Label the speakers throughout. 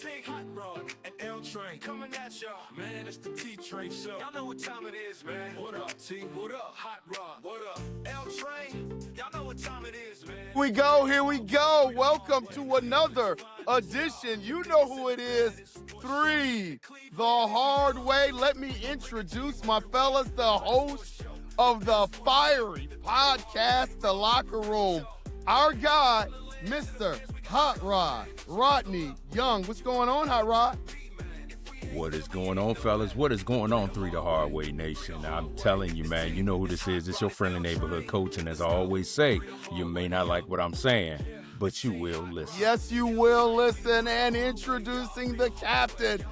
Speaker 1: Big Hot Rod and L Train coming at y'all. Man, it's the T-Train show. Y'all know what time it is, man. What up, T? What up, Hot Rod? What up, L Train? Y'all know what time it is, man.
Speaker 2: Here we go. Welcome to another edition. You know who it is. 3, the hard way. Let me introduce my fellas, the host of the fiery podcast, The Locker Room. Our guy, Mr. Hot Rod, Rodney Young. What's going on, Hot Rod?
Speaker 3: What is going on, fellas? What is going on, 3 the Hard Way Nation? I'm telling you, man, you know who this is. It's your friendly neighborhood coach, and as I always say, you may not like what I'm saying, but you will listen.
Speaker 2: Yes, you will listen. And introducing the captain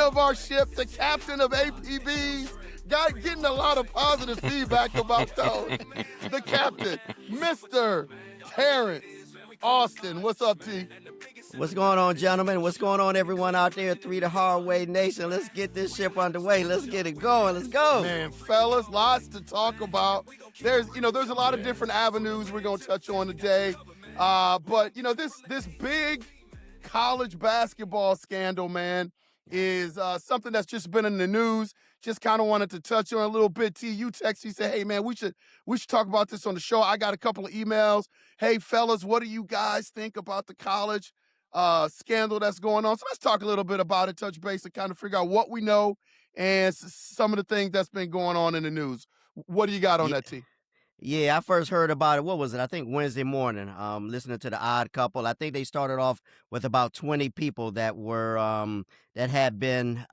Speaker 2: of our ship, the captain of APBs, getting a lot of positive feedback about those. The captain, Mr. Terrence Austin. What's up, T?
Speaker 4: What's going on, gentlemen? What's going on, everyone out there? 3 the Hard Way Nation. Let's get this ship underway. Let's get it going. Let's go.
Speaker 2: Man, fellas, lots to talk about. There's a lot of different avenues we're going to touch on today. But this big college basketball scandal, man, is something that's just been in the news. Just kind of wanted to touch on a little bit. T, you text me, say, hey, man, we should talk about this on the show. I got a couple of emails. Hey, fellas, what do you guys think about the college scandal that's going on? So let's talk a little bit about it, touch base, and kind of figure out what we know and some of the things that's been going on in the news. What do you got on that, T?
Speaker 4: Yeah, I first heard about it, what was it? I think Wednesday morning, listening to The Odd Couple. I think they started off with about 20 people that were that had been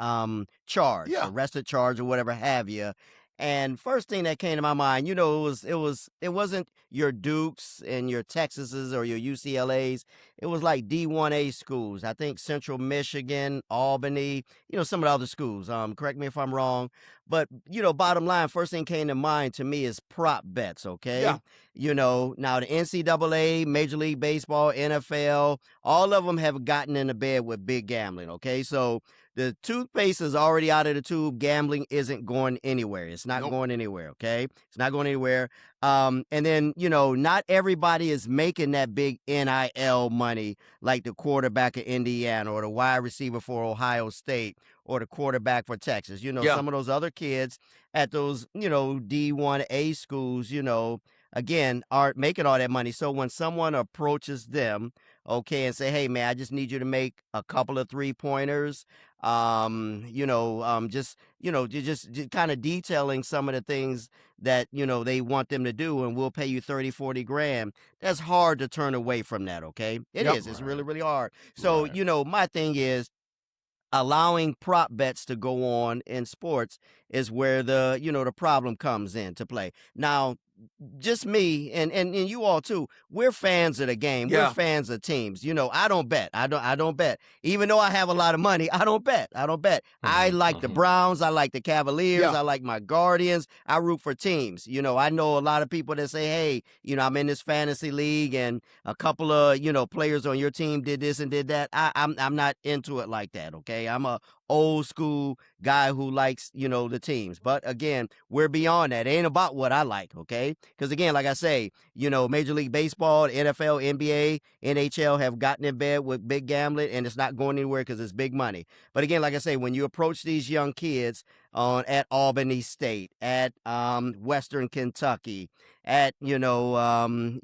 Speaker 4: charged, arrested, charged, or whatever have you. And first thing that came to my mind, it wasn't your Dukes and your Texases or your UCLAs. It was like D1A schools. I think Central Michigan, Albany, some of the other schools. Correct me if I'm wrong. But, bottom line, first thing came to mind to me is prop bets, okay?
Speaker 2: Yeah.
Speaker 4: Now the NCAA, Major League Baseball, NFL, all of them have gotten into bed with big gambling, okay? So the toothpaste is already out of the tube. Gambling isn't going anywhere. It's not going anywhere, okay? It's not going anywhere. And then, not everybody is making that big NIL money like the quarterback of Indiana or the wide receiver for Ohio State or the quarterback for Texas. Some of those other kids at those, D1A schools, again, aren't making all that money. So when someone approaches them, okay, and say, hey, man, I just need you to make a couple of 3-pointers, just kind of detailing some of the things that, they want them to do, and we'll pay you 30, 40 grand. That's hard to turn away from that, okay? It is. It's really, really hard. So, my thing is, allowing prop bets to go on in sports is where the problem comes into play. Now, just me and you all too, we're fans of the game.
Speaker 2: Yeah.
Speaker 4: We're fans of teams. I don't bet. I don't bet. Even though I have a lot of money, I don't bet. I like the Browns. I like the Cavaliers.
Speaker 2: Yeah.
Speaker 4: I like my Guardians. I root for teams. I know a lot of people that say, hey, I'm in this fantasy league and a couple of, players on your team did this and did that. I'm not into it like that. Okay. I'm a old school guy who likes, the teams. But again, we're beyond that. It ain't about what I like, okay? Because again, like I say, Major League Baseball, NFL, NBA, NHL have gotten in bed with big gambling, and it's not going anywhere because it's big money. But again, like I say, when you approach these young kids at Albany State, at Western Kentucky, at Ohio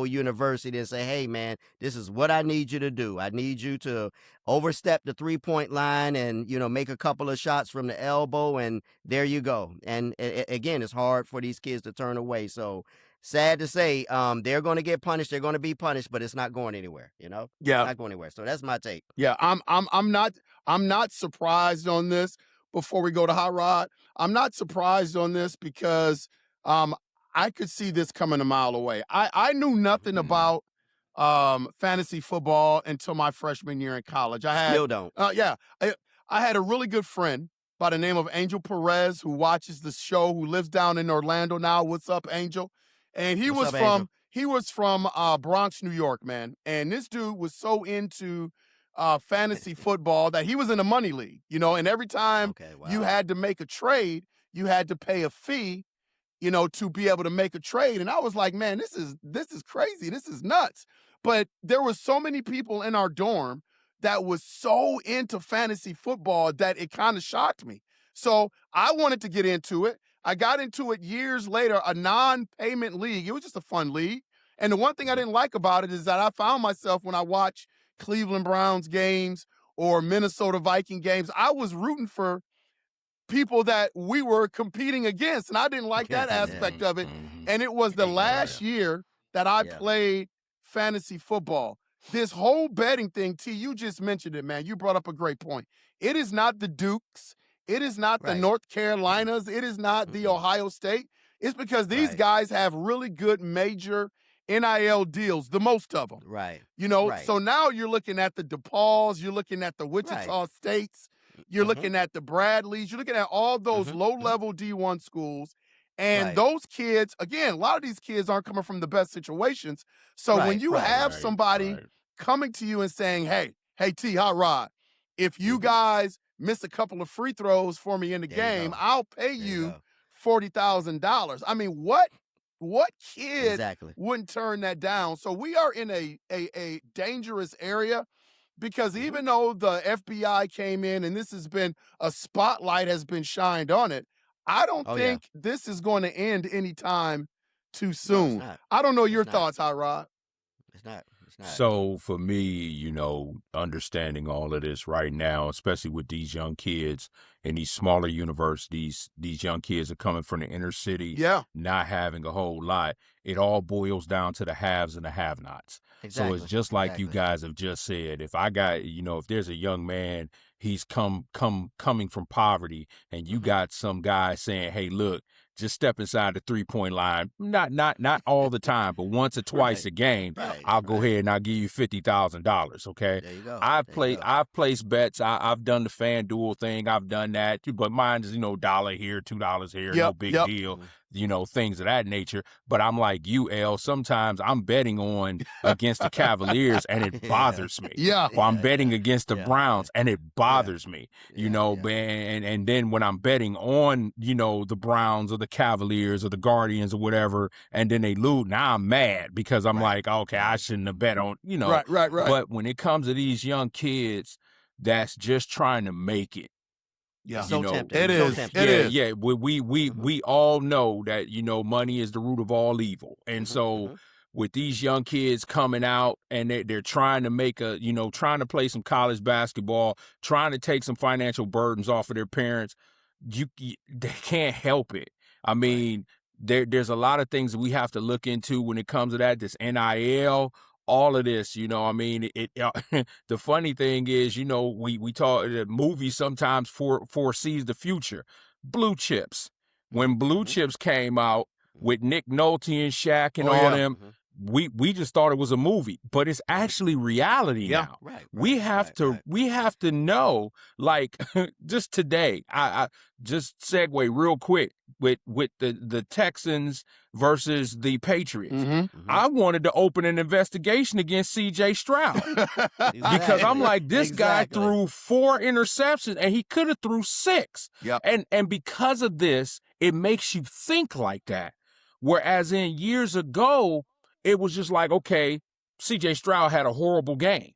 Speaker 4: University, and say, hey man, this is what I need you to do. I need you to overstep the 3-point line and make a couple of shots from the elbow, and there you go. And again, it's hard for these kids to turn away. So sad to say, they're going to get punished. They're going to be punished, but it's not going anywhere.
Speaker 2: Yeah,
Speaker 4: it's not going anywhere. So that's my take.
Speaker 2: Yeah, I'm not surprised on this. Before we go to Hot Rod, I'm not surprised on this because I could see this coming a mile away. I knew nothing about fantasy football until my freshman year in college.
Speaker 4: Still don't.
Speaker 2: I had a really good friend by the name of Angel Perez who watches the show, who lives down in Orlando now. What's up, Angel? And he was from Bronx, New York, man. And this dude was so into fantasy football that he was in a money league, and every time you had to make a trade, you had to pay a fee, to be able to make a trade. And I was like, man, this is crazy. This is nuts. But there were so many people in our dorm that was so into fantasy football that it kind of shocked me. So I wanted to get into it. I got into it years later, a non-payment league. It was just a fun league. And the one thing I didn't like about it is that I found myself when I watch Cleveland Browns games or Minnesota Viking games, I was rooting for people that we were competing against, and I didn't like that aspect of it. And it was the last year that I played fantasy football. This whole betting thing, T, you just mentioned it, man. You brought up a great point. It is not the Dukes. It is not the North Carolinas. It is not the Ohio State. It's because these guys have really good major NIL deals, the most of them. You know, so now you're looking at the DePauls, you're looking at the Wichita States, you're looking at the Bradleys, you're looking at all those low-level D1 schools. And those kids, again, a lot of these kids aren't coming from the best situations. So when you have somebody coming to you and saying, hey, T, Hot Rod, if you guys miss a couple of free throws for me in the game, I'll pay you $40,000. I mean, what kid wouldn't turn that down? So we are in a dangerous area because even though the FBI came in and this has been a spotlight has been shined on it, I don't think this is going to end anytime too soon.
Speaker 4: No,
Speaker 2: I don't know your thoughts, Hot Rod.
Speaker 4: It's not.
Speaker 3: So for me, you know, understanding all of this right now, especially with these young kids in these smaller universities, these young kids are coming from the inner city, not having a whole lot. It all boils down to the haves and the have-nots. So it's just like you guys have just said. If I got, you know, if there's a young man, he's coming from poverty, and you got some guy saying, hey, look, just step inside the 3-point line. Not all the time, but once or twice a game, I'll go ahead and I'll give you $50,000. Okay.
Speaker 4: There you go.
Speaker 3: I've placed bets. I've done the FanDuel thing. I've done that, but mine is, you know, $1 here, $2 here, no big deal. You know, things of that nature. But I'm like you, L. Sometimes I'm betting on against the Cavaliers and it bothers me. Or I'm betting against the Browns and it bothers me. You know, and then when I'm betting on, you know, the Browns or the Cavaliers or the Guardians or whatever, and then they lose, now I'm mad because I'm like, okay, I shouldn't have bet on, you know. But when it comes to these young kids that's just trying to make it,
Speaker 4: So tempting.
Speaker 2: It is.
Speaker 4: So
Speaker 2: It is.
Speaker 3: Yeah. We all know that, you know, money is the root of all evil. And so with these young kids coming out and they're trying to make trying to play some college basketball, trying to take some financial burdens off of their parents, they can't help it. I mean, there's a lot of things that we have to look into when it comes to that, this NIL, all of this, you know, I mean, the funny thing is, you know, we talk, the movie sometimes foresees the future. Blue Chips. When Blue Chips came out with Nick Nolte and Shaq and all them, we just thought it was a movie, but it's actually reality now. We have to know, like, just today, I just segue real quick with the Texans versus the Patriots. I wanted to open an investigation against C.J. Stroud because I'm like, this guy threw 4 interceptions and he could have threw 6. And because of this, it makes you think like that. Whereas in years ago, it was just like, okay, C.J. Stroud had a horrible game.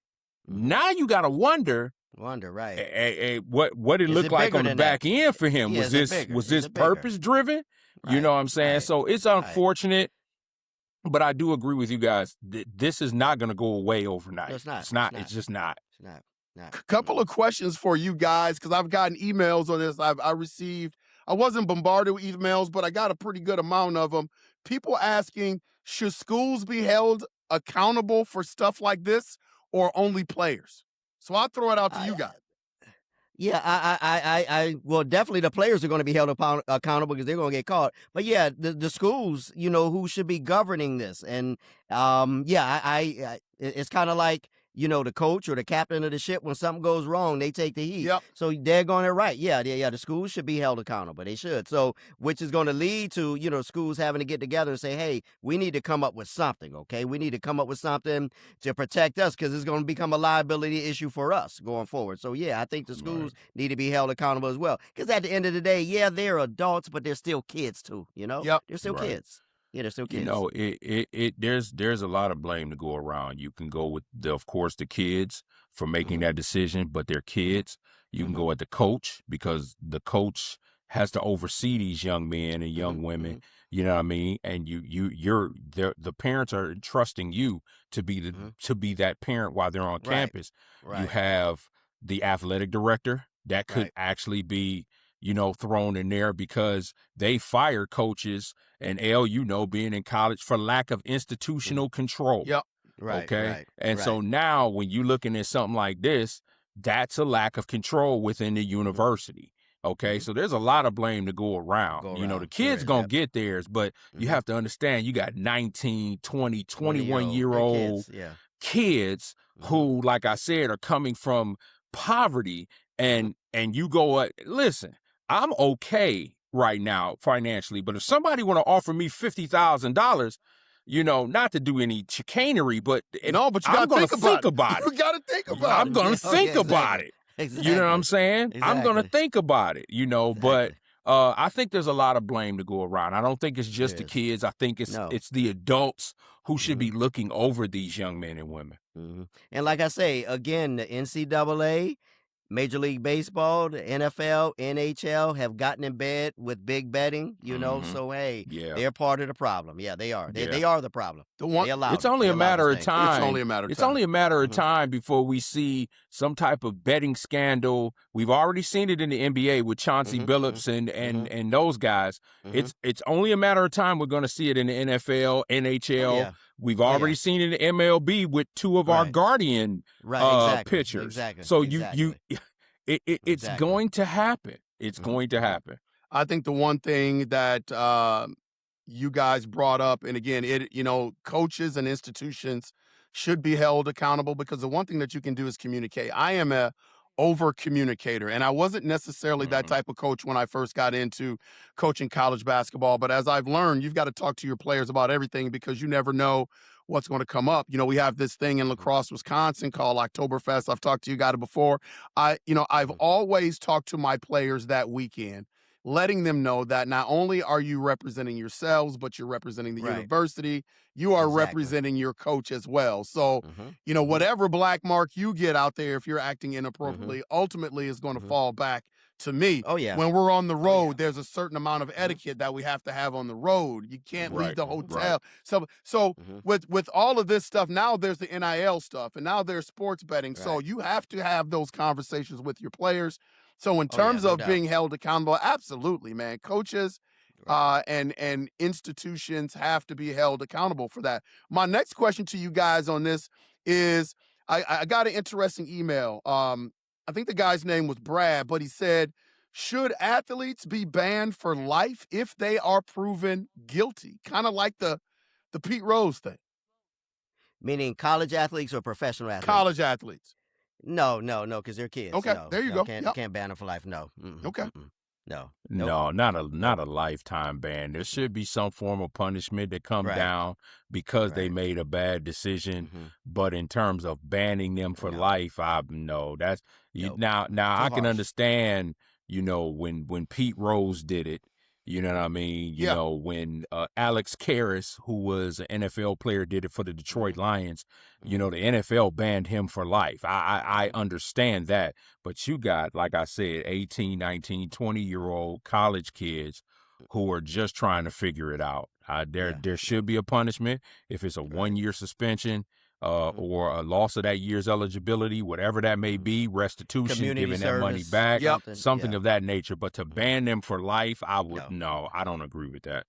Speaker 3: Now you got to wonder, what it looked like on the back end for him. Was this purpose driven? You know what I'm saying? So it's unfortunate, but I do agree with you guys. This is not going to go away overnight.
Speaker 4: No, it's not.
Speaker 3: It's just not.
Speaker 4: It's not.
Speaker 2: Couple of questions for you guys, because I've gotten emails on this. I wasn't bombarded with emails, but I got a pretty good amount of them. People asking, should schools be held accountable for stuff like this or only players? So I'll throw it out to you guys.
Speaker 4: Yeah, well, definitely the players are going to be held accountable because they're going to get caught. But yeah, the schools, you know, who should be governing this. And it's kind of like, you know, the coach or the captain of the ship, when something goes wrong, they take the heat. So they're going to right. Yeah, the schools should be held accountable. They should. So, which is going to lead to, you know, schools having to get together and say, hey, we need to come up with something, okay? We need to come up with something to protect us because it's going to become a liability issue for us going forward. So, yeah, I think the schools need to be held accountable as well. Because at the end of the day, yeah, they're adults, but they're still kids too, you know? They're still kids. Yeah, they're still
Speaker 3: You
Speaker 4: kids.
Speaker 3: know, there's a lot of blame to go around. You can go with of course, the kids for making that decision, but they're kids. You can go at the coach because the coach has to oversee these young men and young women. You know what I mean? And the parents are trusting you to be to be that parent while they're on
Speaker 4: Right.
Speaker 3: campus. You
Speaker 4: Right.
Speaker 3: have the athletic director that could
Speaker 4: Right.
Speaker 3: actually be, thrown in there because they fire coaches and being in college for lack of institutional control.
Speaker 2: Yep.
Speaker 4: Right.
Speaker 3: Okay.
Speaker 4: Right.
Speaker 3: And so now when you're looking at something like this, that's a lack of control within the university. Okay. So there's a lot of blame to go around.
Speaker 4: Go
Speaker 3: The
Speaker 4: around.
Speaker 3: kids
Speaker 4: Sure is,
Speaker 3: going to
Speaker 4: yep.
Speaker 3: get theirs, but you have to understand you got 19, 20, 21 year
Speaker 4: They're
Speaker 3: old
Speaker 4: kids. Yeah.
Speaker 3: kids who, like I said, are coming from poverty and you go, listen, I'm okay right now financially, but if somebody want to offer me $50,000, not to do any chicanery, but
Speaker 2: No, but you
Speaker 3: I'm
Speaker 2: got
Speaker 3: going
Speaker 2: to
Speaker 3: to think about
Speaker 2: You
Speaker 3: it.
Speaker 2: got to think about
Speaker 3: I'm
Speaker 2: it.
Speaker 3: going to think about it.
Speaker 4: Exactly.
Speaker 3: You know what I'm saying? I'm going to
Speaker 4: Exactly.
Speaker 3: think about it, but
Speaker 4: Exactly.
Speaker 3: I think there's a lot of blame to go around. I don't think it's just the
Speaker 4: Yes.
Speaker 3: kids. I think it's
Speaker 4: No.
Speaker 3: it's the adults who should be looking over these young men and women.
Speaker 4: And like I say, again, the NCAA, Major League Baseball, the NFL, NHL have gotten in bed with big betting, so hey,
Speaker 3: Yeah.
Speaker 4: they're part of the problem. Yeah, they are. They are the problem.
Speaker 2: The one,
Speaker 4: They allowed
Speaker 3: It's
Speaker 4: it.
Speaker 3: only
Speaker 4: They
Speaker 3: a
Speaker 4: allowed
Speaker 3: matter
Speaker 4: this
Speaker 3: of
Speaker 4: thing.
Speaker 3: time.
Speaker 2: It's only a matter of
Speaker 3: It's
Speaker 2: time.
Speaker 3: only a matter of time before we see some type of betting scandal. We've already seen it in the NBA with Chauncey Billups and those guys. It's only a matter of time we're going to see it in the NFL, NHL.
Speaker 4: Oh, yeah.
Speaker 3: We've
Speaker 4: Oh,
Speaker 3: already
Speaker 4: yeah.
Speaker 3: seen it in the MLB with two of our
Speaker 4: Right.
Speaker 3: Guardian
Speaker 4: Exactly.
Speaker 3: pitchers.
Speaker 4: Exactly.
Speaker 3: So
Speaker 4: Exactly.
Speaker 3: it's
Speaker 4: Exactly.
Speaker 3: going to happen. It's going to happen.
Speaker 2: I think the one thing that you guys brought up, and again, coaches and institutions should be held accountable because the one thing that you can do is communicate. I am a over communicator, and I wasn't necessarily that type of coach when I first got into coaching college basketball. But as I've learned, you've got to talk to your players about everything because you never know what's going to come up. We have this thing in La Crosse, Wisconsin called Oktoberfest. I've talked to you about it before. I've always talked to my players that weekend, letting them know that not only are you representing yourselves, but you're representing the
Speaker 4: Right.
Speaker 2: university. You are
Speaker 4: Exactly.
Speaker 2: representing your coach as well. So, whatever black mark you get out there, if you're acting inappropriately, ultimately is going to fall back to me.
Speaker 4: Oh, yeah.
Speaker 2: When we're on the road, there's a certain amount of etiquette that we have to have on the road. You can't leave the hotel. So with all of this stuff, now there's the NIL stuff, and now there's sports betting. So you have to have those conversations with your players. So in terms
Speaker 4: no
Speaker 2: of
Speaker 4: doubt.
Speaker 2: being held accountable, absolutely, man. Coaches and institutions have to be held accountable for that. My next question to you guys on this is I got an interesting email. I think the guy's name was Brad, but he said, should athletes be banned for life if they are proven guilty? Kind of like the Pete Rose thing.
Speaker 4: Meaning college athletes or professional athletes?
Speaker 2: College athletes.
Speaker 4: No, because they're kids.
Speaker 2: Okay,
Speaker 4: No,
Speaker 2: there you
Speaker 4: no,
Speaker 2: go.
Speaker 4: Can't ban them for life. No.
Speaker 2: Okay.
Speaker 4: No.
Speaker 3: No, not a lifetime ban. There should be some form of punishment that come down because they made a bad decision. But in terms of banning them for life, now I can understand. When Pete Rose did it. You know what I mean? When Alex Karras, who was an NFL player, did it for the Detroit Lions, the NFL banned him for life. I understand that. But you got, like I said, 18, 19, 20-year-old college kids who are just trying to figure it out. There should be a punishment. If it's a 1-year suspension, or a loss of that year's eligibility, whatever that may be, restitution,
Speaker 4: Community
Speaker 3: giving that money
Speaker 4: service,
Speaker 3: back, something
Speaker 4: yeah.
Speaker 3: of that nature. But to ban them for life, I don't agree with that.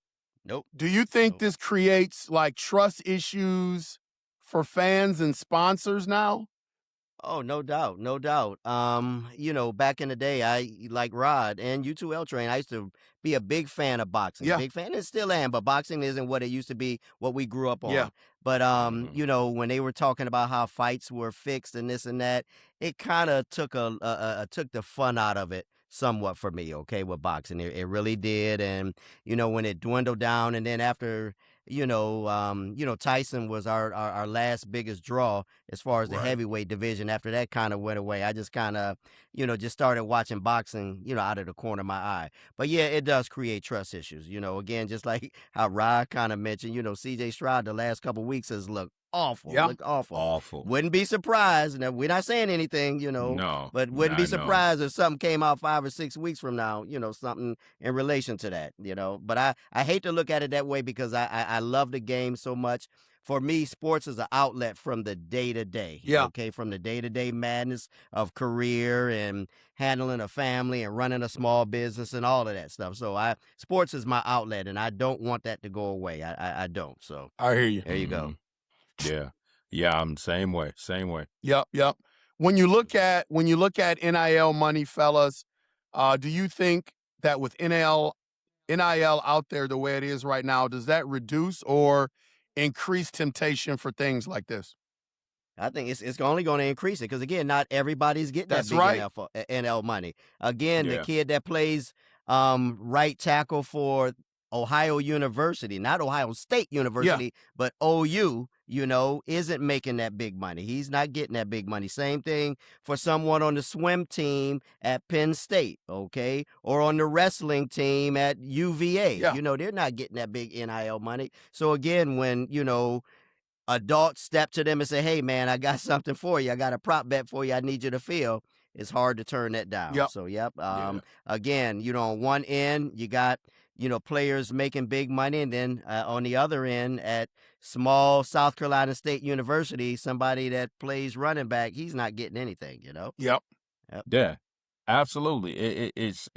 Speaker 4: Nope.
Speaker 2: Do you think this creates like trust issues for fans and sponsors now?
Speaker 4: Oh, no doubt, no doubt. Back in the day, I like Rod and you too, L Train. I used to be a big fan of boxing.
Speaker 2: Yeah.
Speaker 4: Big fan, and still am. But boxing isn't what it used to be, what we grew up on.
Speaker 2: Yeah.
Speaker 4: But when they were talking about how fights were fixed and this and that, it kind of took took the fun out of it somewhat for me. Okay, with boxing, it really did. And when it dwindled down, and then after Tyson was our last biggest draw as far as the
Speaker 2: Right.
Speaker 4: heavyweight division. After that kind of went away, I just kind of, just started watching boxing, out of the corner of my eye. But yeah, it does create trust issues. Again, just like how Rod kind of mentioned, CJ Stroud the last couple weeks has looked awful,
Speaker 2: Yeah.
Speaker 4: looked awful.
Speaker 3: Awful.
Speaker 4: Wouldn't be surprised. Now, we're not saying anything,
Speaker 3: No,
Speaker 4: but wouldn't
Speaker 3: I
Speaker 4: be
Speaker 3: know.
Speaker 4: surprised if something came out 5 or 6 weeks from now, something in relation to that, But I hate to look at it that way because I love the game so much. For me, sports is an outlet from the day to day.
Speaker 2: Yeah.
Speaker 4: Okay, from the day to day madness of career and handling a family and running a small business and all of that stuff. So sports is my outlet, and I don't want that to go away. I don't. So
Speaker 2: I hear you.
Speaker 4: there you go.
Speaker 3: Yeah, I'm same way.
Speaker 2: Yep. When you look at NIL money, fellas, do you think that with NIL out there the way it is right now, does that reduce or increase temptation for things like this?
Speaker 4: I think it's only going to increase it because, again, not everybody's getting
Speaker 2: That's
Speaker 4: that big
Speaker 2: right.
Speaker 4: NL money. Again, the
Speaker 3: Yeah.
Speaker 4: kid that plays right tackle for Ohio University, not Ohio State University, but OU, isn't making that big money. He's not getting that big money. Same thing for someone on the swim team at Penn State, okay, or on the wrestling team at UVA.
Speaker 2: Yeah.
Speaker 4: They're not getting that big NIL money. So, again, when, adults step to them and say, hey, man, I got something for you. I got a prop bet for you. I need you to fill. It's hard to turn that down.
Speaker 2: Yep.
Speaker 4: So, yep.
Speaker 3: Yeah.
Speaker 4: Again, on one end, you got, players making big money. And then on the other end, at small South Carolina State University, somebody that plays running back, he's not getting anything,
Speaker 2: Yep.
Speaker 3: Yeah, absolutely. It's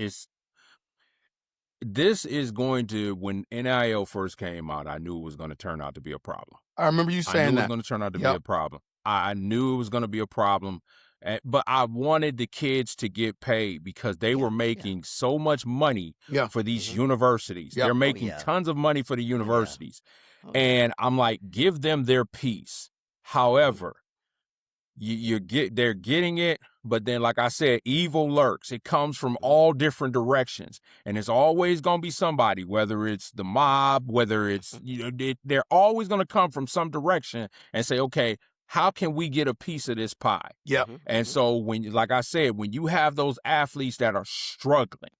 Speaker 3: this is going to, when NIL first came out, I knew it was going to turn out to be a problem.
Speaker 2: I remember you
Speaker 3: I
Speaker 2: saying
Speaker 3: knew it was
Speaker 2: that.
Speaker 3: going to turn out to be
Speaker 2: Yep.
Speaker 3: a problem. I knew it was going to be a problem, but I wanted the kids to get paid because they were making so much money
Speaker 2: Yeah.
Speaker 3: for these universities.
Speaker 2: Yep.
Speaker 3: They're
Speaker 2: Oh,
Speaker 3: making
Speaker 4: yeah.
Speaker 3: tons of money for the universities.
Speaker 4: Oh,
Speaker 3: And I'm like, give them their piece. However, they're getting it, but then, like I said, evil lurks. It comes from all different directions, and it's always going to be somebody, whether it's the mob, whether it's, they're always going to come from some direction and say, okay, how can we get a piece of this pie?
Speaker 2: Yep.
Speaker 3: And so like I said, when you have those athletes that are struggling,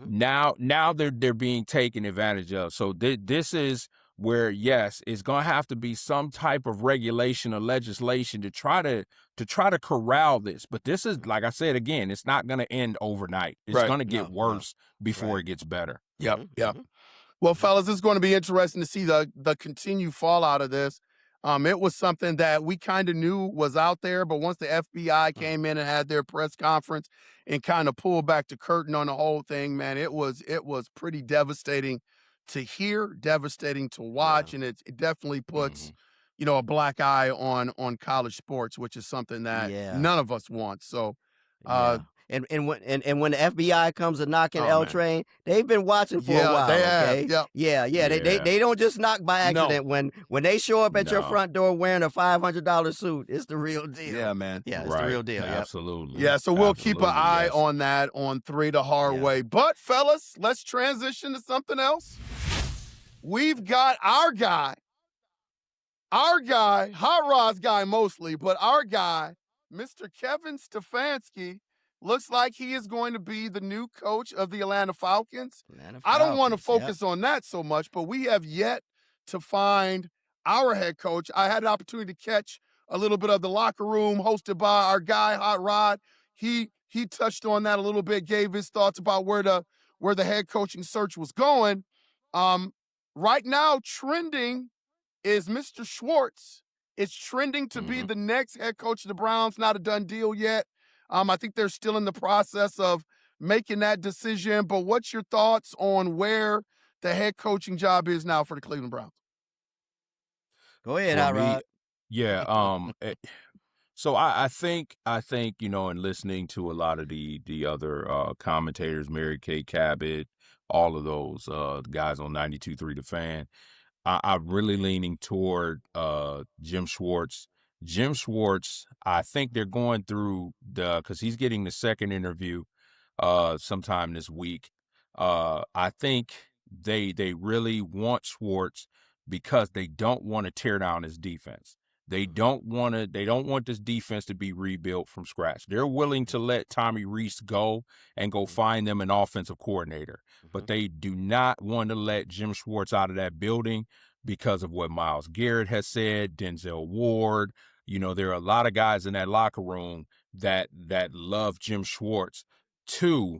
Speaker 3: now they're being taken advantage of. So this is where, yes, it's going to have to be some type of regulation or legislation to try to corral this. But this is, like I said, again, it's not going to end overnight. It's
Speaker 2: Right.
Speaker 3: going to get
Speaker 4: No,
Speaker 3: worse before
Speaker 4: Right.
Speaker 3: it gets better.
Speaker 2: Yep. Well, fellas, it's going to be interesting to see the continued fallout of this. It was something that we kind of knew was out there, but once the FBI came in and had their press conference and kind of pulled back the curtain on the whole thing, man, it was pretty devastating to hear, devastating to watch, and it definitely puts a black eye on college sports, which is something that none of us want. So,
Speaker 4: And when the FBI comes a knocking
Speaker 2: Oh,
Speaker 4: L
Speaker 2: man.
Speaker 4: Train, they've been watching for a while.
Speaker 2: they have.
Speaker 4: Okay?
Speaker 2: Yep.
Speaker 4: Yeah. They don't just knock by
Speaker 2: No.
Speaker 4: accident. When they show up at your
Speaker 3: No.
Speaker 4: front door wearing a $500 suit, it's the real deal.
Speaker 2: Yeah, man.
Speaker 4: Yeah, it's
Speaker 3: Right.
Speaker 4: the real deal. Yep.
Speaker 3: Absolutely.
Speaker 2: Yeah, so we'll keep an
Speaker 3: Absolutely,
Speaker 2: eye
Speaker 3: yes.
Speaker 2: on that on 3 the Hard
Speaker 4: Yeah.
Speaker 2: Way. But, fellas, let's transition to something else. We've got our guy, Hot Rod's guy mostly, but our guy, Mr. Kevin Stefanski, looks like he is going to be the new coach of the Atlanta Falcons. I don't want to focus on that so much, but we have yet to find our head coach. I had an opportunity to catch a little bit of the locker room hosted by our guy, Hot Rod. He touched on that a little bit, gave his thoughts about where the head coaching search was going. Right now, trending is Mr. Schwartz. It's trending to be the next head coach of the Browns. Not a done deal yet. I think they're still in the process of making that decision. But what's your thoughts on where the head coaching job is now for the Cleveland Browns?
Speaker 4: Go ahead,
Speaker 3: For
Speaker 4: Hot
Speaker 3: me,
Speaker 4: Rod.
Speaker 3: yeah. So I think in listening to a lot of the other commentators, Mary Kay Cabot, all of those guys on 92.3 The Fan, I'm really leaning toward Jim Schwartz. Jim Schwartz, I think they're going through because he's getting the second interview sometime this week. I think they really want Schwartz because they don't want to tear down his defense. They don't want this defense to be rebuilt from scratch. They're willing to let Tommy Rees go and go find them an offensive coordinator. But they do not want to let Jim Schwartz out of that building because of what Myles Garrett has said, Denzel Ward. There are a lot of guys in that locker room that love Jim Schwartz. Two,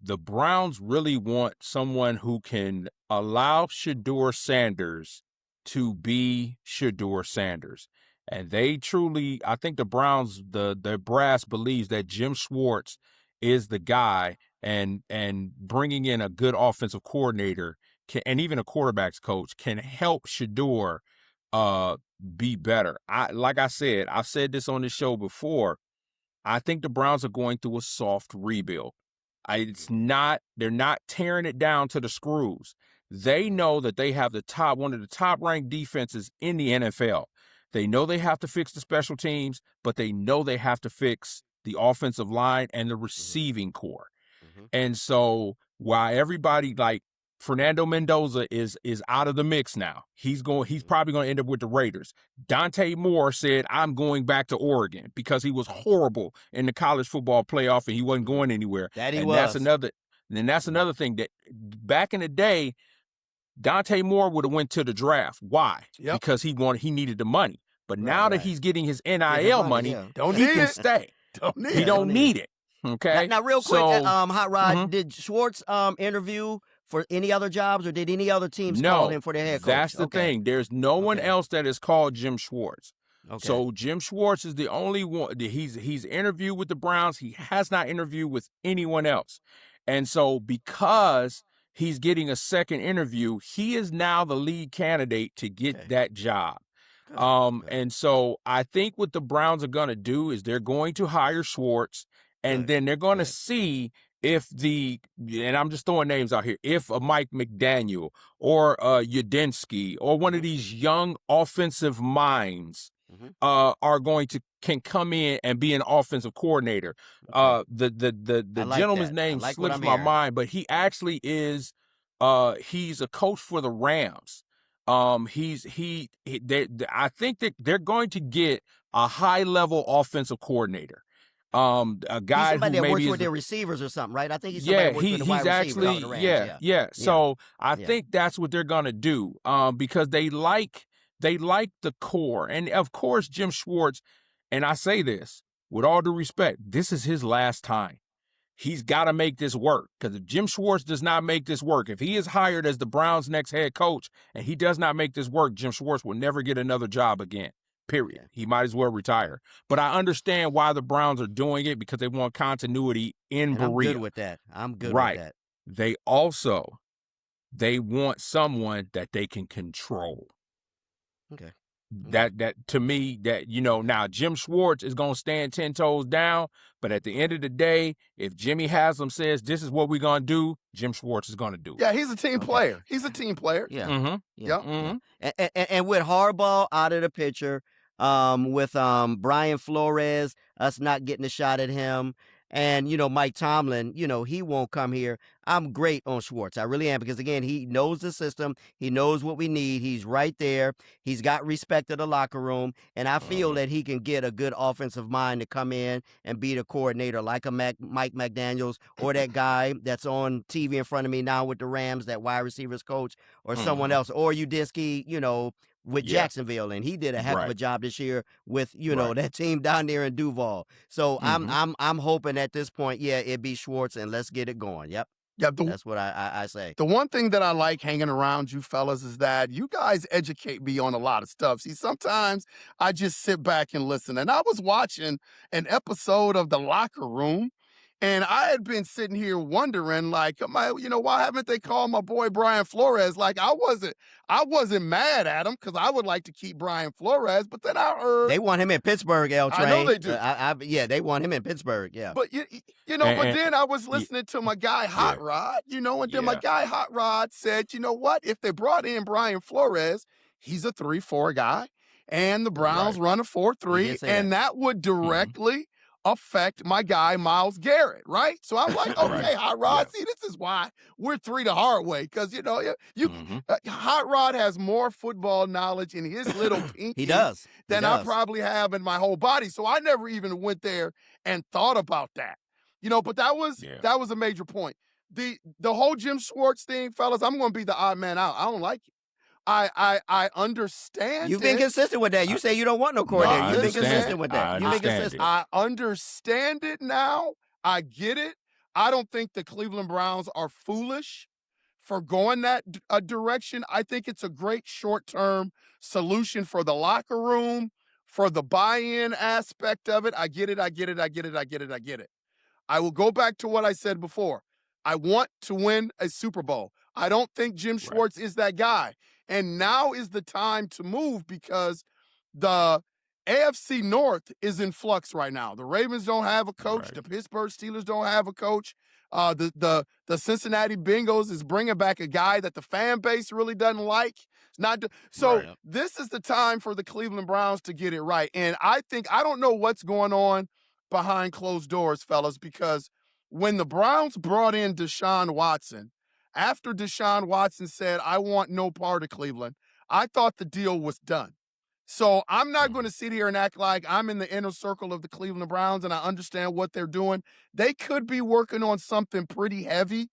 Speaker 3: the Browns really want someone who can allow Shedeur Sanders to be Shedeur Sanders. And I think the Browns, the brass believes that Jim Schwartz is the guy, and bringing in a good offensive coordinator and even a quarterback's coach can help Shedeur be better. Like I said, I've said this on this show before. I think the Browns are going through a soft rebuild. They're not tearing it down to the screws. They know that they have one of the top ranked defenses in the NFL. They know they have to fix the special teams, but they know they have to fix the offensive line and the receiving core. And so while everybody like Fernando Mendoza is out of the mix now, he's probably going to end up with the Raiders. Dante Moore said, I'm going back to Oregon because he was horrible in the college football playoff and he wasn't going anywhere. That's another thing that back in the day, Dante Moore would have went to the draft. Why?
Speaker 2: Yep.
Speaker 3: Because he needed the money. But now that he's getting his NIL money, he can stay. He don't need it. Okay.
Speaker 4: Now real quick, Hot Rod, did Schwartz interview for any other jobs, or did any other teams call him for their head coach?
Speaker 3: That's the thing. There's no one else that has called Jim Schwartz.
Speaker 4: Okay.
Speaker 3: So Jim Schwartz is the only one. He's interviewed with the Browns. He has not interviewed with anyone else. And so because he's getting a second interview, he is now the lead candidate to get that job. And so I think what the Browns are going to do is they're going to hire Schwartz, and then they're going to see if and I'm just throwing names out here, if a Mike McDaniel or Udinski or one of these young offensive minds can come in and be an offensive coordinator. The gentleman's name slips my mind, but he actually is he's a coach for the Rams. I think that they're going to get a high level offensive coordinator. A guy
Speaker 4: he's somebody
Speaker 3: who
Speaker 4: that works
Speaker 3: maybe
Speaker 4: with their receivers or something, right? I think he's somebody that works with the wide receivers on the Rams.
Speaker 3: So I think that's what they're gonna do. Because they like the core, and of course Jim Schwartz. And I say this with all due respect, this is his last time. He's got to make this work, because if Jim Schwartz does not make this work, if he is hired as the Browns' next head coach and he does not make this work, Jim Schwartz will never get another job again. Period. He might as well retire. But I understand why the Browns are doing it, because they want continuity in Berea.
Speaker 4: I'm good with that. with that.
Speaker 3: They want someone that they can control.
Speaker 4: Okay.
Speaker 3: That to me, now Jim Schwartz is going to stand 10 toes down, but at the end of the day, if Jimmy Haslam says this is what we're going to do, Jim Schwartz is going to do it.
Speaker 2: Yeah, he's a team player. He's a team player.
Speaker 4: Yeah.
Speaker 3: Mm-hmm.
Speaker 2: Yep.
Speaker 3: Mm-hmm.
Speaker 4: And with Harbaugh out of the picture, with Brian Flores, us not getting a shot at him, and Mike Tomlin, he won't come here. I'm great on Schwartz. I really am, because again, he knows the system. He knows what we need. He's right there. He's got respect of the locker room, and I feel that he can get a good offensive mind to come in and be the coordinator, like a Mike McDaniels, or that guy that's on TV in front of me now with the Rams, that wide receivers coach, or someone else, or Udinski, with Jacksonville, and he did a heck of a job this year with that team down there in Duval. So I'm hoping at this point, it be Schwartz, and let's get it going. Yep.
Speaker 2: Yeah,
Speaker 4: that's what I say.
Speaker 2: The one thing that I like hanging around you fellas is that you guys educate me on a lot of stuff. See, sometimes I just sit back and listen. And I was watching an episode of The Locker Room, and I had been sitting here wondering, like, why haven't they called my boy Brian Flores? Like, I wasn't mad at him, because I would like to keep Brian Flores, but then I heard
Speaker 4: they want him in Pittsburgh. L. Train.
Speaker 2: I know they do.
Speaker 4: They want him in Pittsburgh. Yeah,
Speaker 2: but but then I was listening to my guy Hot Rod, and then my guy Hot Rod said, you know what? If they brought in Brian Flores, he's a 3-4 guy, and the Browns run a 4-3, and that would directly affect my guy Myles Garrett, right? So I'm like, okay,
Speaker 3: Right.
Speaker 2: Hot Rod,
Speaker 3: Yeah.
Speaker 2: see, this is why we're 3 the hard way, because you
Speaker 3: Mhm.
Speaker 2: Hot Rod has more football knowledge in his little
Speaker 4: He
Speaker 2: pinky
Speaker 4: does. He
Speaker 2: than I
Speaker 4: does.
Speaker 2: probably have in my whole body. So I never even went there and thought about that. But that was
Speaker 3: Yeah.
Speaker 2: a major point. The whole Jim Schwartz thing, fellas, I'm gonna be the odd man out. I don't like it. I understand
Speaker 4: You've been
Speaker 2: it.
Speaker 4: consistent with that. You say you don't want no
Speaker 3: No,
Speaker 4: coordinator.
Speaker 3: I
Speaker 4: You've been
Speaker 2: listen,
Speaker 3: understand
Speaker 4: consistent
Speaker 3: it.
Speaker 4: with
Speaker 3: I
Speaker 4: that. You've been
Speaker 3: understand
Speaker 4: consistent.
Speaker 3: it.
Speaker 2: I understand it now. I get it. I don't think the Cleveland Browns are foolish for going that direction. I think it's a great short-term solution for the locker room, for the buy-in aspect of it. I get it. I get it. I get it. I get it. I get it. I will go back to what I said before. I want to win a Super Bowl. I don't think Jim
Speaker 3: Right.
Speaker 2: Schwartz is that guy. And now is the time to move because the AFC North is in flux right now. The Ravens don't have a coach.
Speaker 3: Right.
Speaker 2: The Pittsburgh Steelers don't have a coach. The Cincinnati Bengals is bringing back a guy that the fan base really doesn't like. It's not so.
Speaker 3: Right.
Speaker 2: This is the time for the Cleveland Browns to get it right. And I don't know what's going on behind closed doors, fellas, because when the Browns brought in Deshaun Watson, after Deshaun Watson said, I want no part of Cleveland, I thought the deal was done. So I'm not going to sit here and act like I'm in the inner circle of the Cleveland Browns and I understand what they're doing. They could be working on something pretty heavy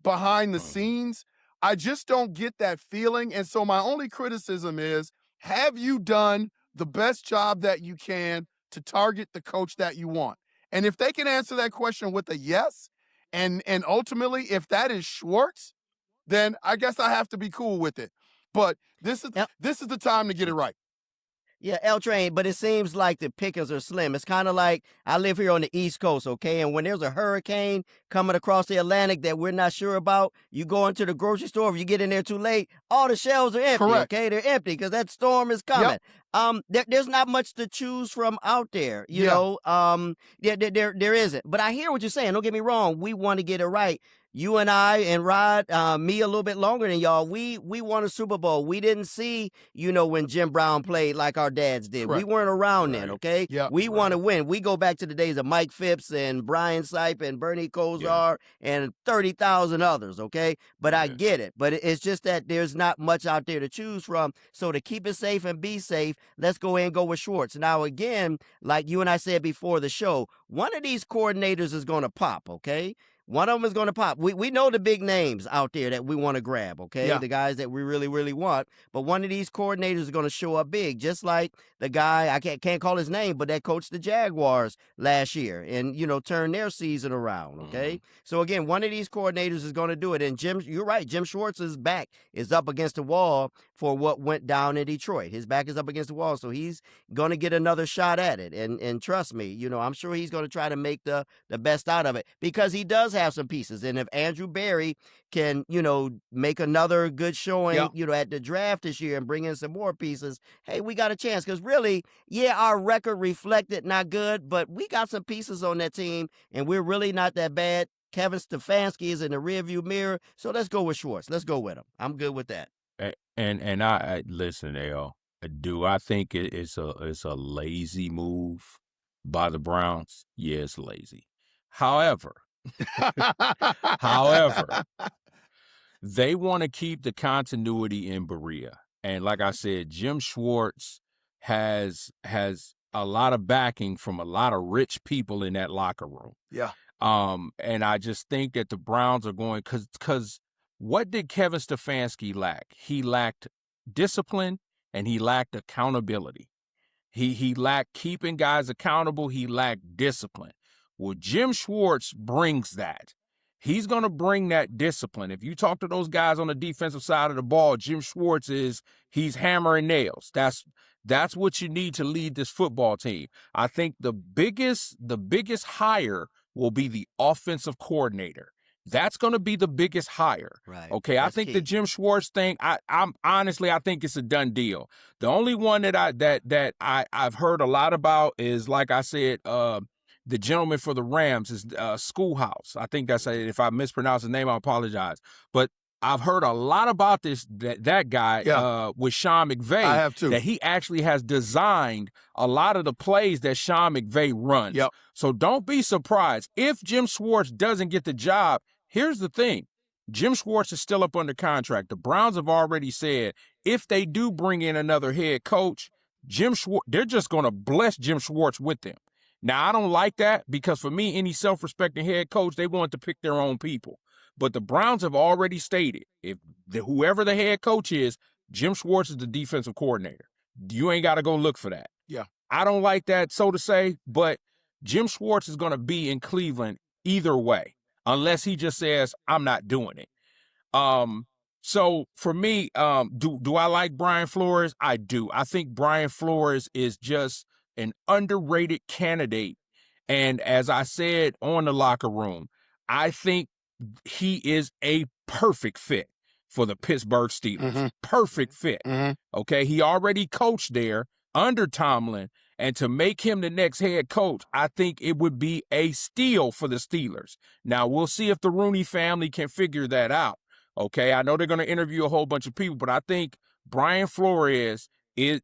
Speaker 2: behind the scenes. I just don't get that feeling. And so my only criticism is, have you done the best job that you can to target the coach that you want? And if they can answer that question with a yes, and ultimately if that is Schwartz, then I guess I have to be cool with it. But this is
Speaker 4: Yep.
Speaker 2: the time to get it right.
Speaker 4: Yeah, L Train, but it seems like the pickings are slim. It's kind of like I live here on the East Coast, okay? And when there's a hurricane coming across the Atlantic that we're not sure about, you go into the grocery store, if you get in there too late, all the shelves are empty,
Speaker 2: Correct.
Speaker 4: okay? They're empty because that storm is coming. There's not much to choose from out there, you
Speaker 2: Yeah.
Speaker 4: know? There isn't. But I hear what you're saying. Don't get me wrong. We want to get it right. You and I and Rod, me a little bit longer than y'all, we won a Super Bowl. We didn't see, when Jim Brown played like our dads did.
Speaker 2: Correct.
Speaker 4: We weren't around then,
Speaker 3: Right.
Speaker 4: okay?
Speaker 2: Yep.
Speaker 4: We want to win. We go back to the days of Mike Phipps and Brian Sipe and Bernie Kosar and 30,000 others, okay? But I
Speaker 3: Yeah.
Speaker 4: get it. But it's just that there's not much out there to choose from. So to keep it safe and be safe, let's go ahead and go with Schwartz. Now, again, like you and I said before the show, one of these coordinators is going to pop, okay? One of them is going to pop. We know the big names out there that we want to grab, okay?
Speaker 2: Yeah.
Speaker 4: The guys that we really, really want. But one of these coordinators is going to show up big, just like the guy, I can't call his name, but that coached the Jaguars last year and, turned their season around, okay? So, again, one of these coordinators is going to do it. And you're right, Jim Schwartz's back is up against the wall for what went down in Detroit. His back is up against the wall, so he's going to get another shot at it. And trust me, I'm sure he's going to try to make the best out of it because he does have some pieces. And if Andrew Berry can, make another good showing, at the draft this year and bring in some more pieces, hey, we got a chance. Because really, our record reflected not good, but we got some pieces on that team, and we're really not that bad. Kevin Stefanski is in the rearview mirror, so let's go with Schwartz. Let's go with him. I'm good with that.
Speaker 3: And I listen, Al. Do I think it's a lazy move by the Browns? Yeah, it's lazy. However, they want to keep the continuity in Berea. And like I said, Jim Schwartz has a lot of backing from a lot of rich people in that locker room.
Speaker 2: Yeah.
Speaker 3: And I just think that the Browns are going because what did Kevin Stefanski lack? He lacked discipline and he lacked accountability. He lacked keeping guys accountable. He lacked discipline. Well, Jim Schwartz brings that. He's going to bring that discipline. If you talk to those guys on the defensive side of the ball, Jim Schwartz he's hammering nails. That's what you need to lead this football team. I think the biggest hire will be the offensive coordinator. That's going to be the biggest hire.
Speaker 4: Right.
Speaker 3: Okay,
Speaker 4: That's
Speaker 3: I think
Speaker 4: key.
Speaker 3: the Jim Schwartz thing, I'm honestly, I think it's a done deal. The only one that I've heard a lot about is, like I said, the gentleman for the Rams is Schoolhouse. I think that's if I mispronounce his name, I apologize. But I've heard a lot about that guy with Sean McVay.
Speaker 2: I have too.
Speaker 3: That he actually has designed a lot of the plays that Sean McVay runs.
Speaker 2: Yep.
Speaker 3: So don't be surprised if Jim Schwartz doesn't get the job. Here's the thing. Jim Schwartz is still up under contract. The Browns have already said if they do bring in another head coach, they're just going to bless Jim Schwartz with them. Now, I don't like that because for me, any self-respecting head coach, they want to pick their own people. But the Browns have already stated whoever the head coach is, Jim Schwartz is the defensive coordinator. You ain't got to go look for that.
Speaker 2: Yeah.
Speaker 3: I don't like that, so to say, but Jim Schwartz is going to be in Cleveland either way, unless he just says, I'm not doing it. So for me, do I like Brian Flores? I do. I think Brian Flores is just an underrated candidate. And as I said on the locker room, I think he is a perfect fit for the Pittsburgh Steelers.
Speaker 2: Mm-hmm.
Speaker 3: Perfect fit.
Speaker 2: Mm-hmm.
Speaker 3: Okay. He already coached there under Tomlin. And to make him the next head coach, I think it would be a steal for the Steelers. Now, we'll see if the Rooney family can figure that out. Okay, I know they're going to interview a whole bunch of people, but I think Brian Flores is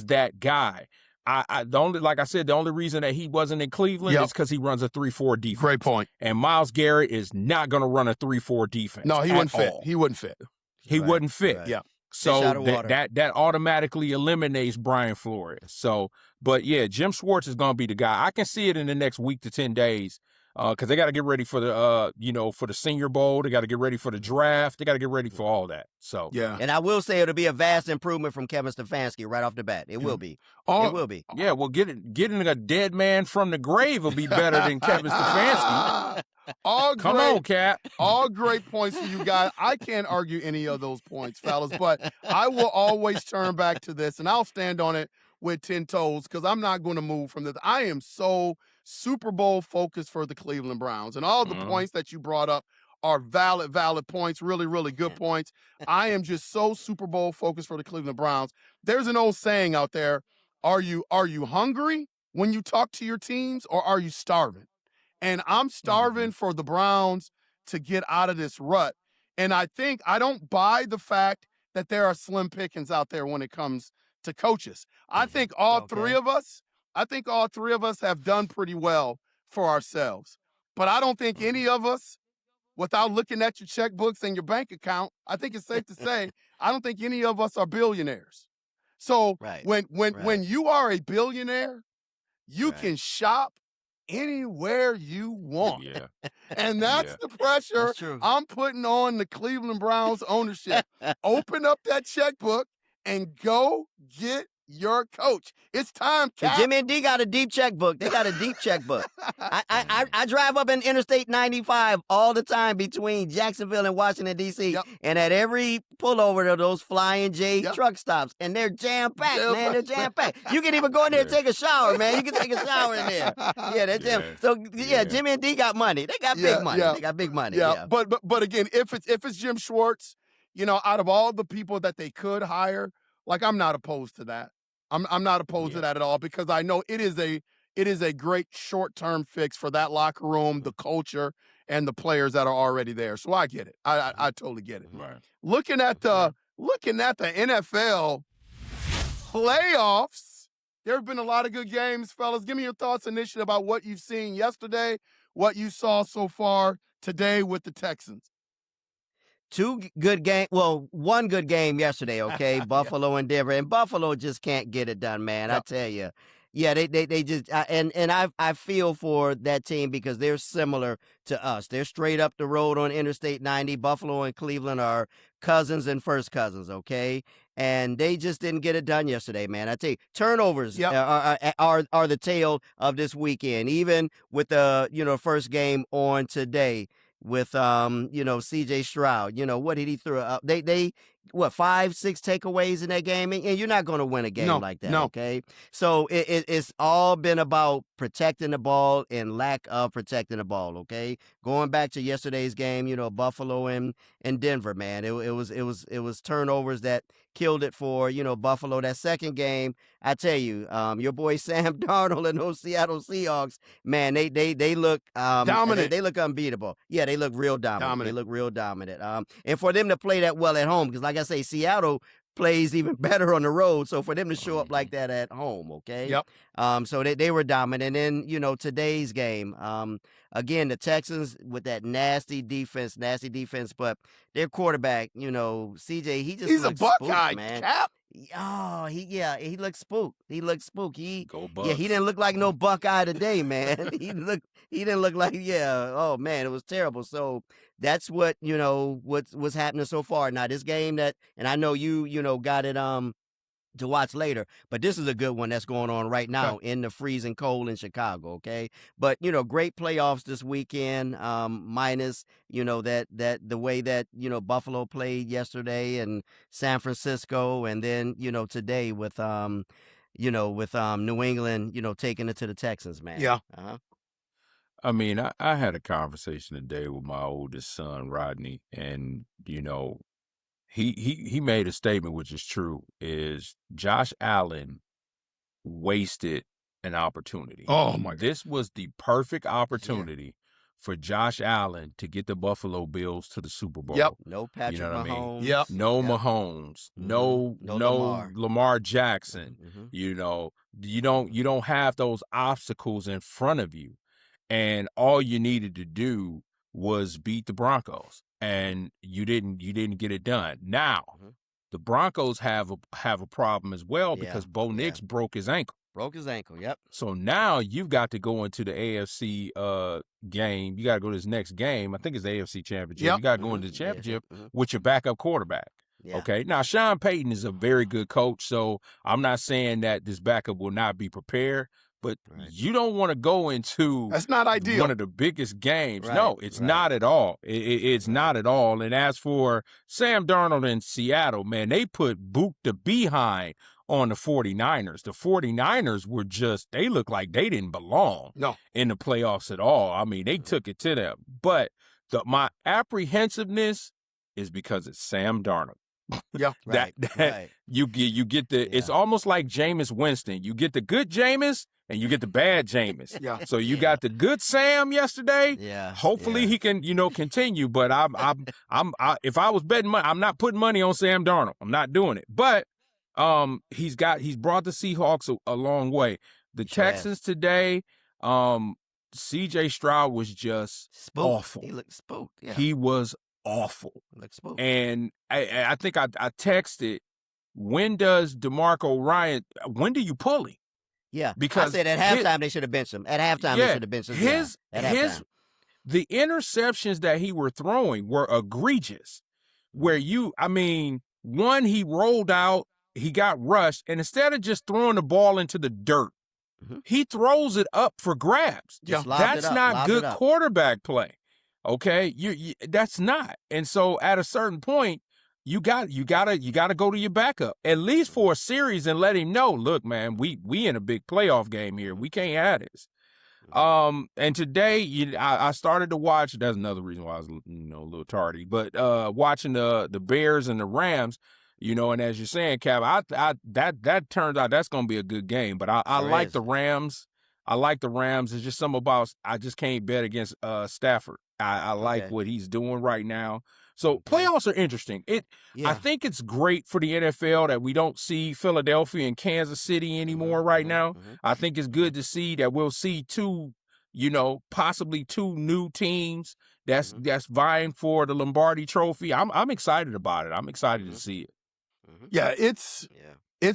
Speaker 3: that guy. Like I said, the only reason that he wasn't in Cleveland is because he runs a 3-4 defense.
Speaker 2: Great point.
Speaker 3: And Myles Garrett is not going to run a 3-4 defense.
Speaker 2: No, he wouldn't fit.
Speaker 3: All.
Speaker 2: He wouldn't fit.
Speaker 3: He wouldn't fit.
Speaker 2: Yeah.
Speaker 3: So that automatically eliminates Brian Flores. So, but yeah, Jim Schwartz is going to be the guy. I can see it in the next week to 10 days. Because they got to get ready for the, for the Senior Bowl. They got to get ready for the draft. They got to get ready for all that. So
Speaker 2: yeah.
Speaker 4: And I will say it'll be a vast improvement from Kevin Stefanski right off the bat. It will be. It will be.
Speaker 3: Yeah, well, getting a dead man from the grave will be better than Kevin Stefanski. Come on, Cap.
Speaker 2: All great points for you guys. I can't argue any of those points, fellas, but I will always turn back to this, and I'll stand on it with 10 toes because I'm not going to move from this. I am so Super Bowl focused for the Cleveland Browns, and all the points that you brought up are valid points, really, really good points. I am just so Super Bowl focused for the Cleveland Browns. There's an old saying out there, are you hungry when you talk to your teams, or are you starving? And I'm starving for the Browns to get out of this rut. And I don't buy the fact that there are slim pickings out there when it comes to coaches. I think all three of us have done pretty well for ourselves. But I don't think any of us, without looking at your checkbooks and your bank account, I think it's safe to say, I don't think any of us are billionaires. So when you are a billionaire, you can shop anywhere you want.
Speaker 3: Yeah.
Speaker 2: And that's the pressure I'm putting on the Cleveland Browns ownership. Open up that checkbook and go get your coach. It's time, Cap.
Speaker 4: Jimmy and D got a deep checkbook. They got a deep checkbook. I drive up in Interstate 95 all the time between Jacksonville and Washington, D.C. And at every pullover of those Flying J truck stops, and they're jam-packed, man. They're jam-packed. You can even go in there and take a shower, man. You can take a shower in there. Yeah, they're jam. So, Jimmy and D got money. They got big money. They got big money. Yeah.
Speaker 2: But again, if it's Jim Schwartz, out of all the people that they could hire, like, I'm not opposed to that. I'm not opposed to that at all because I know it is a great short-term fix for that locker room, the culture, and the players that are already there. So I get it. I totally get it.
Speaker 3: Right.
Speaker 2: Looking at the NFL playoffs, there have been a lot of good games, fellas. Give me your thoughts initially about what you've seen yesterday, what you saw so far today with the Texans.
Speaker 4: Two good game. Well, one good game yesterday, okay? Buffalo and Denver. And Buffalo just can't get it done, man. I tell you. Yeah, they just and I feel for that team because they're similar to us. They're straight up the road on Interstate 90. Buffalo and Cleveland are cousins and first cousins, okay? And they just didn't get it done yesterday, man. I tell you, turnovers are the tale of this weekend. Even with the first game on today with C.J. Stroud, what did he throw up? They 5-6 takeaways in that game, and you're not going to win a game like that.
Speaker 2: No.
Speaker 4: Okay, so it's all been about protecting the ball and lack of protecting the ball. Okay, going back to yesterday's game, Buffalo and Denver, man, it was turnovers that killed it for Buffalo. That second game, I tell you, your boy Sam Darnold and those Seattle Seahawks, man, they look
Speaker 2: dominant.
Speaker 4: They look unbeatable. Yeah, they look real dominant. They look real dominant. And for them to play that well at home, because like I say, Seattle plays even better on the road. So for them to show up like that at home, okay?
Speaker 2: Yep.
Speaker 4: So they were dominant. And then, today's game, again, the Texans with that nasty defense, but their quarterback, CJ, he's
Speaker 2: a Buckeye,
Speaker 4: spooked, man.
Speaker 2: Cap.
Speaker 4: Oh, he looked spooked. He looked spooked.
Speaker 3: Go Bucks.
Speaker 4: Yeah, he didn't look like no Buckeye today, man. He didn't look like, oh man, it was terrible. So that's what, what's happening so far. Now this game and I know you got it to watch later, but this is a good one that's going on right now in the freezing cold in Chicago, okay? But great playoffs this weekend, minus that the way that Buffalo played yesterday and San Francisco, and then today with New England taking it to the Texans, man.
Speaker 2: Yeah.
Speaker 3: I mean, I had a conversation today with my oldest son, Rodney, and he made a statement which is true, is Josh Allen wasted an opportunity.
Speaker 2: Oh my God.
Speaker 3: This was the perfect opportunity for Josh Allen to get the Buffalo Bills to the Super Bowl.
Speaker 2: Yep.
Speaker 4: No Patrick Mahomes.
Speaker 2: Yep.
Speaker 3: No Mahomes. No Lamar Jackson. You don't have those obstacles in front of you. And all you needed to do was beat the Broncos, and you didn't get it done. Now, the Broncos have a problem as well because Bo Nix broke his ankle.
Speaker 4: Yep.
Speaker 3: So now you've got to go into the AFC game. You got to go to this next game. I think it's the AFC Championship.
Speaker 2: Yep.
Speaker 3: You got to go into the championship with your backup quarterback. Yeah. Okay. Now, Sean Payton is a very good coach, so I'm not saying that this backup will not be prepared. But you don't want to go into
Speaker 2: that's not ideal.
Speaker 3: One of the biggest games.
Speaker 4: Right,
Speaker 3: no, it's not at all. It's not at all. And as for Sam Darnold in Seattle, man, they put Book the Behind on the 49ers. The 49ers were they looked like they didn't belong in the playoffs at all. I mean, they took it to them. But my apprehensiveness is because it's Sam Darnold.
Speaker 2: Yeah,
Speaker 3: you get the. It's almost like Jameis Winston. You get the good Jameis and you get the bad Jameis.
Speaker 2: Yeah.
Speaker 3: So you got the good Sam yesterday.
Speaker 4: Yeah.
Speaker 3: Hopefully he can continue. But if I was betting money, I'm not putting money on Sam Darnold. I'm not doing it. But he's brought the Seahawks a long way. The Texans today, C.J. Stroud was just awful.
Speaker 4: He looked spooked. Yeah.
Speaker 3: He was awful. And I think I texted, when does DeMarco Ryan, when do you pull him?
Speaker 4: Yeah.
Speaker 3: Because
Speaker 4: I said at halftime they should have benched him. At halftime they should have benched him.
Speaker 3: The interceptions that he were throwing were egregious. Where one, he rolled out, he got rushed, and instead of just throwing the ball into the dirt, he throws it up for grabs. That's not good quarterback play. Okay, that's not. And so at a certain point, you gotta go to your backup at least for a series and let him know, look, man, we in a big playoff game here. We can't have this. And today, I started to watch. That's another reason why I was a little tardy. But watching the Bears and the Rams, and as you're saying, Cap, that turns out that's going to be a good game. But I like the Rams. I like the Rams. It's just something about I just can't bet against Stafford. I like what he's doing right now. So playoffs are interesting. I think it's great for the NFL that we don't see Philadelphia and Kansas City anymore right now. I think it's good to see that we'll see possibly two new teams that's vying for the Lombardi Trophy. I'm excited about it. I'm excited to see it.
Speaker 2: Yeah, it's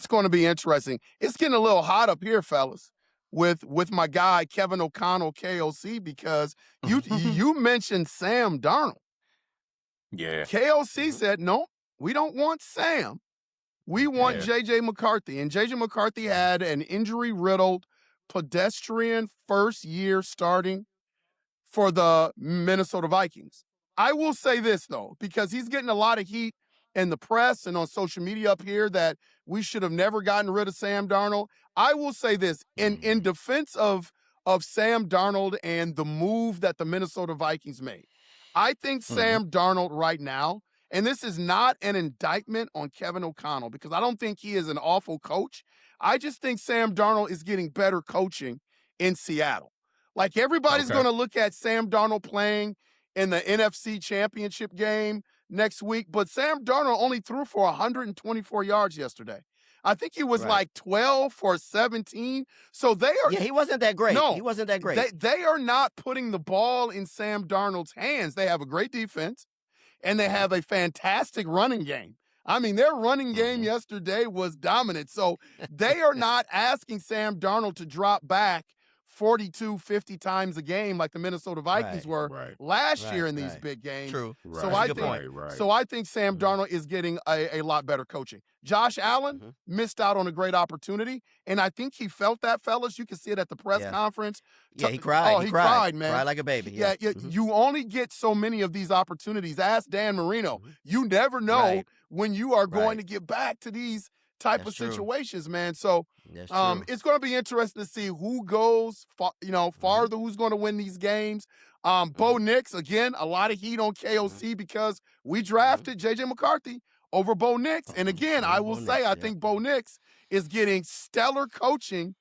Speaker 2: going to be interesting. It's getting a little hot up here, fellas, with my guy Kevin O'Connell, KOC, because you mentioned Sam Darnold.
Speaker 3: Yeah.
Speaker 2: KOC said, no, we don't want Sam. We want J.J. McCarthy. And J.J. McCarthy had an injury-riddled, pedestrian first year starting for the Minnesota Vikings. I will say this, though, because he's getting a lot of heat in the press and on social media up here that we should have never gotten rid of Sam Darnold. I will say this in defense of Sam Darnold and the move that the Minnesota Vikings made. I think Sam Darnold right now, and this is not an indictment on Kevin O'Connell because I don't think he is an awful coach. I just think Sam Darnold is getting better coaching in Seattle. Like everybody's going to look at Sam Darnold playing in the NFC Championship game next week, but Sam Darnold only threw for 124 yards yesterday. I think he was like 12 for 17. So they are.
Speaker 4: Yeah, he wasn't that great.
Speaker 2: No,
Speaker 4: he wasn't that great.
Speaker 2: They are not putting the ball in Sam Darnold's hands. They have a great defense, and they have a fantastic running game. I mean, their running game yesterday was dominant. So they are not asking Sam Darnold to drop back 42, 50 times a game like the Minnesota Vikings were last year in these big games.
Speaker 4: True.
Speaker 2: So I think Sam Darnold is getting a lot better coaching. Josh Allen missed out on a great opportunity, and I think he felt that, fellas. You can see it at the press conference.
Speaker 4: Yeah, he cried.
Speaker 2: Oh, he cried, man.
Speaker 4: Cried like a baby.
Speaker 2: Yeah, you only get so many of these opportunities. Ask Dan Marino. You never know when you are going to get back to these type of situations, man. So it's going to be interesting to see who goes, farther, who's going to win these games. Bo Nix, again, a lot of heat on KOC because we drafted J.J. McCarthy over Bo Nix. And again, I will say, I think Bo Nix is getting stellar coaching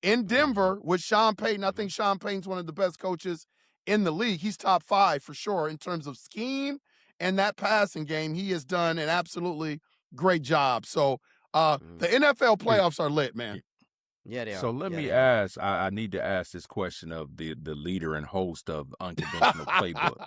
Speaker 2: in Denver with Sean Payton. I think Sean Payton's one of the best coaches in the league. He's top 5 for sure in terms of scheme and that passing game. He has done an absolutely great job. So the NFL playoffs are lit, man.
Speaker 4: Yeah, they are.
Speaker 3: So let me ask, I need to ask this question of the leader and host of Unconventional Playbook.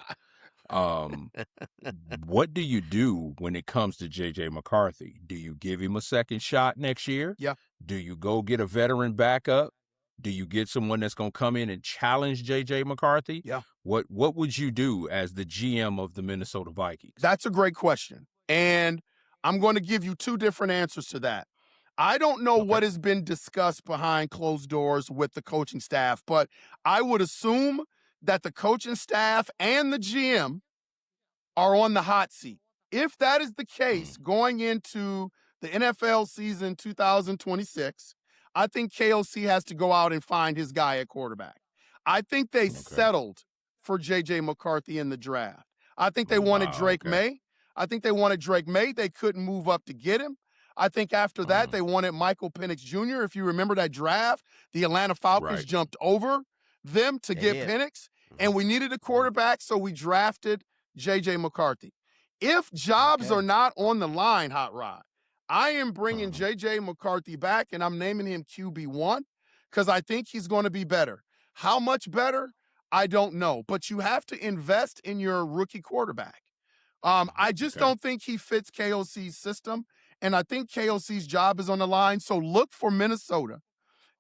Speaker 3: What do you do when it comes to J.J. McCarthy? Do you give him a second shot next year?
Speaker 2: Yeah.
Speaker 3: Do you go get a veteran backup? Do you get someone that's going to come in and challenge J.J. McCarthy?
Speaker 2: Yeah.
Speaker 3: What would you do as the GM of the Minnesota Vikings?
Speaker 2: That's a great question. And I'm going to give you 2 different answers to that. I don't know what has been discussed behind closed doors with the coaching staff, but I would assume that the coaching staff and the GM are on the hot seat. If that is the case going into the NFL season 2026, I think KOC has to go out and find his guy at quarterback. I think they settled for J.J. McCarthy in the draft. I think they wanted Drake May. I think they wanted Drake May. They couldn't move up to get him. I think after that, they wanted Michael Penix Jr. If you remember that draft, the Atlanta Falcons jumped over them to get Penix, and we needed a quarterback, so we drafted J.J. McCarthy. If jobs are not on the line, Hot Rod, I am bringing J.J. McCarthy back, and I'm naming him QB1 because I think he's going to be better. How much better? I don't know, but you have to invest in your rookie quarterback. I just don't think he fits KOC's system, and I think KOC's job is on the line. So look for Minnesota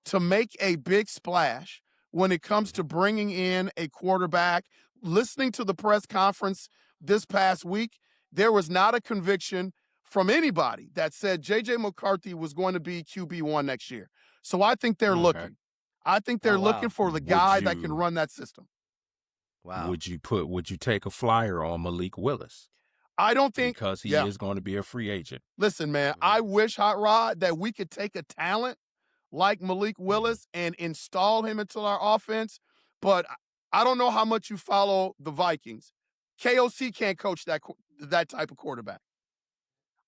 Speaker 2: to make a big splash when it comes to bringing in a quarterback. Listening to the press conference this past week, there was not a conviction from anybody that said J.J. McCarthy was going to be QB1 next year. So I think they're looking. I think they're looking for the guy that can run that system.
Speaker 4: Wow.
Speaker 3: Would you take a flyer on Malik Willis?
Speaker 2: I don't think
Speaker 3: because he is going to be a free agent.
Speaker 2: Listen, man, I wish, Hot Rod, that we could take a talent like Malik Willis and install him into our offense. But I don't know how much you follow the Vikings. KOC can't coach that type of quarterback.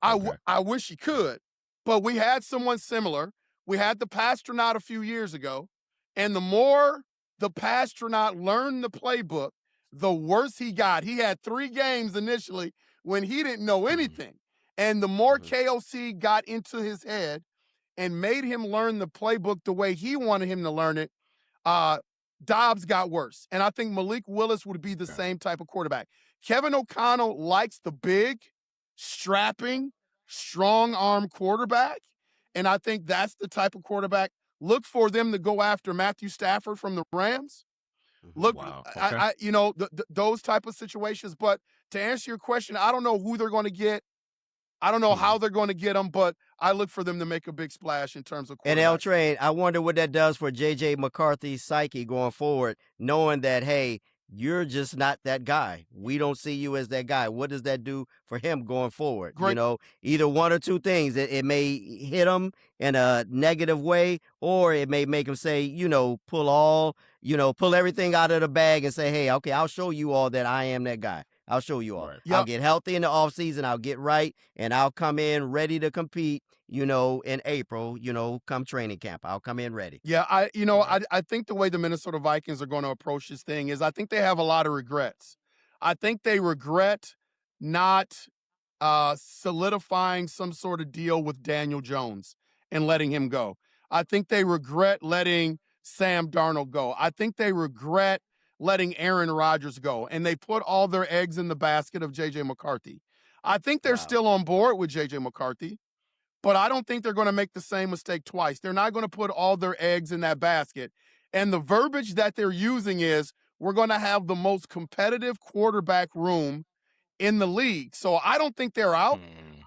Speaker 2: I wish he could, but we had someone similar. We had the Pastronaut a few years ago, and the more the Pastronaut learned the playbook, the worse he got. He had 3 games initially when he didn't know anything. And the more KOC got into his head and made him learn the playbook the way he wanted him to learn it, Dobbs got worse. And I think Malik Willis would be the same type of quarterback. Kevin O'Connell likes the big, strapping, strong-arm quarterback. And I think that's the type of quarterback. Look for them to go after Matthew Stafford from the Rams. Look, those type of situations. But to answer your question, I don't know who they're going to get. I don't know how they're going to get them, but I look for them to make a big splash in terms of quarterback.
Speaker 4: And L Trade, I wonder what that does for J.J. McCarthy's psyche going forward, knowing that, hey, you're just not that guy. We don't see you as that guy. What does that do for him going forward?
Speaker 2: Great.
Speaker 4: Either one or two things. It may hit him in a negative way, or it may make him say, pull everything out of the bag and say, hey, okay, I'll show you all that I am that guy. I'll show you all.
Speaker 3: Right.
Speaker 4: I'll
Speaker 2: Yep.
Speaker 4: get healthy in the offseason. I'll get right, and I'll come in ready to compete, in April, come training camp. I'll come in ready.
Speaker 2: Yeah, I think the way the Minnesota Vikings are going to approach this thing is I think they have a lot of regrets. I think they regret not solidifying some sort of deal with Daniel Jones and letting him go. I think they regret letting Sam Darnold go. I think they regret letting Aaron Rodgers go, and they put all their eggs in the basket of J.J. McCarthy. I think they're
Speaker 4: Wow.
Speaker 2: still on board with J.J. McCarthy, but I don't think they're going to make the same mistake twice. They're not going to put all their eggs in that basket. And the verbiage that they're using is, we're going to have the most competitive quarterback room in the league. So I don't think they're out.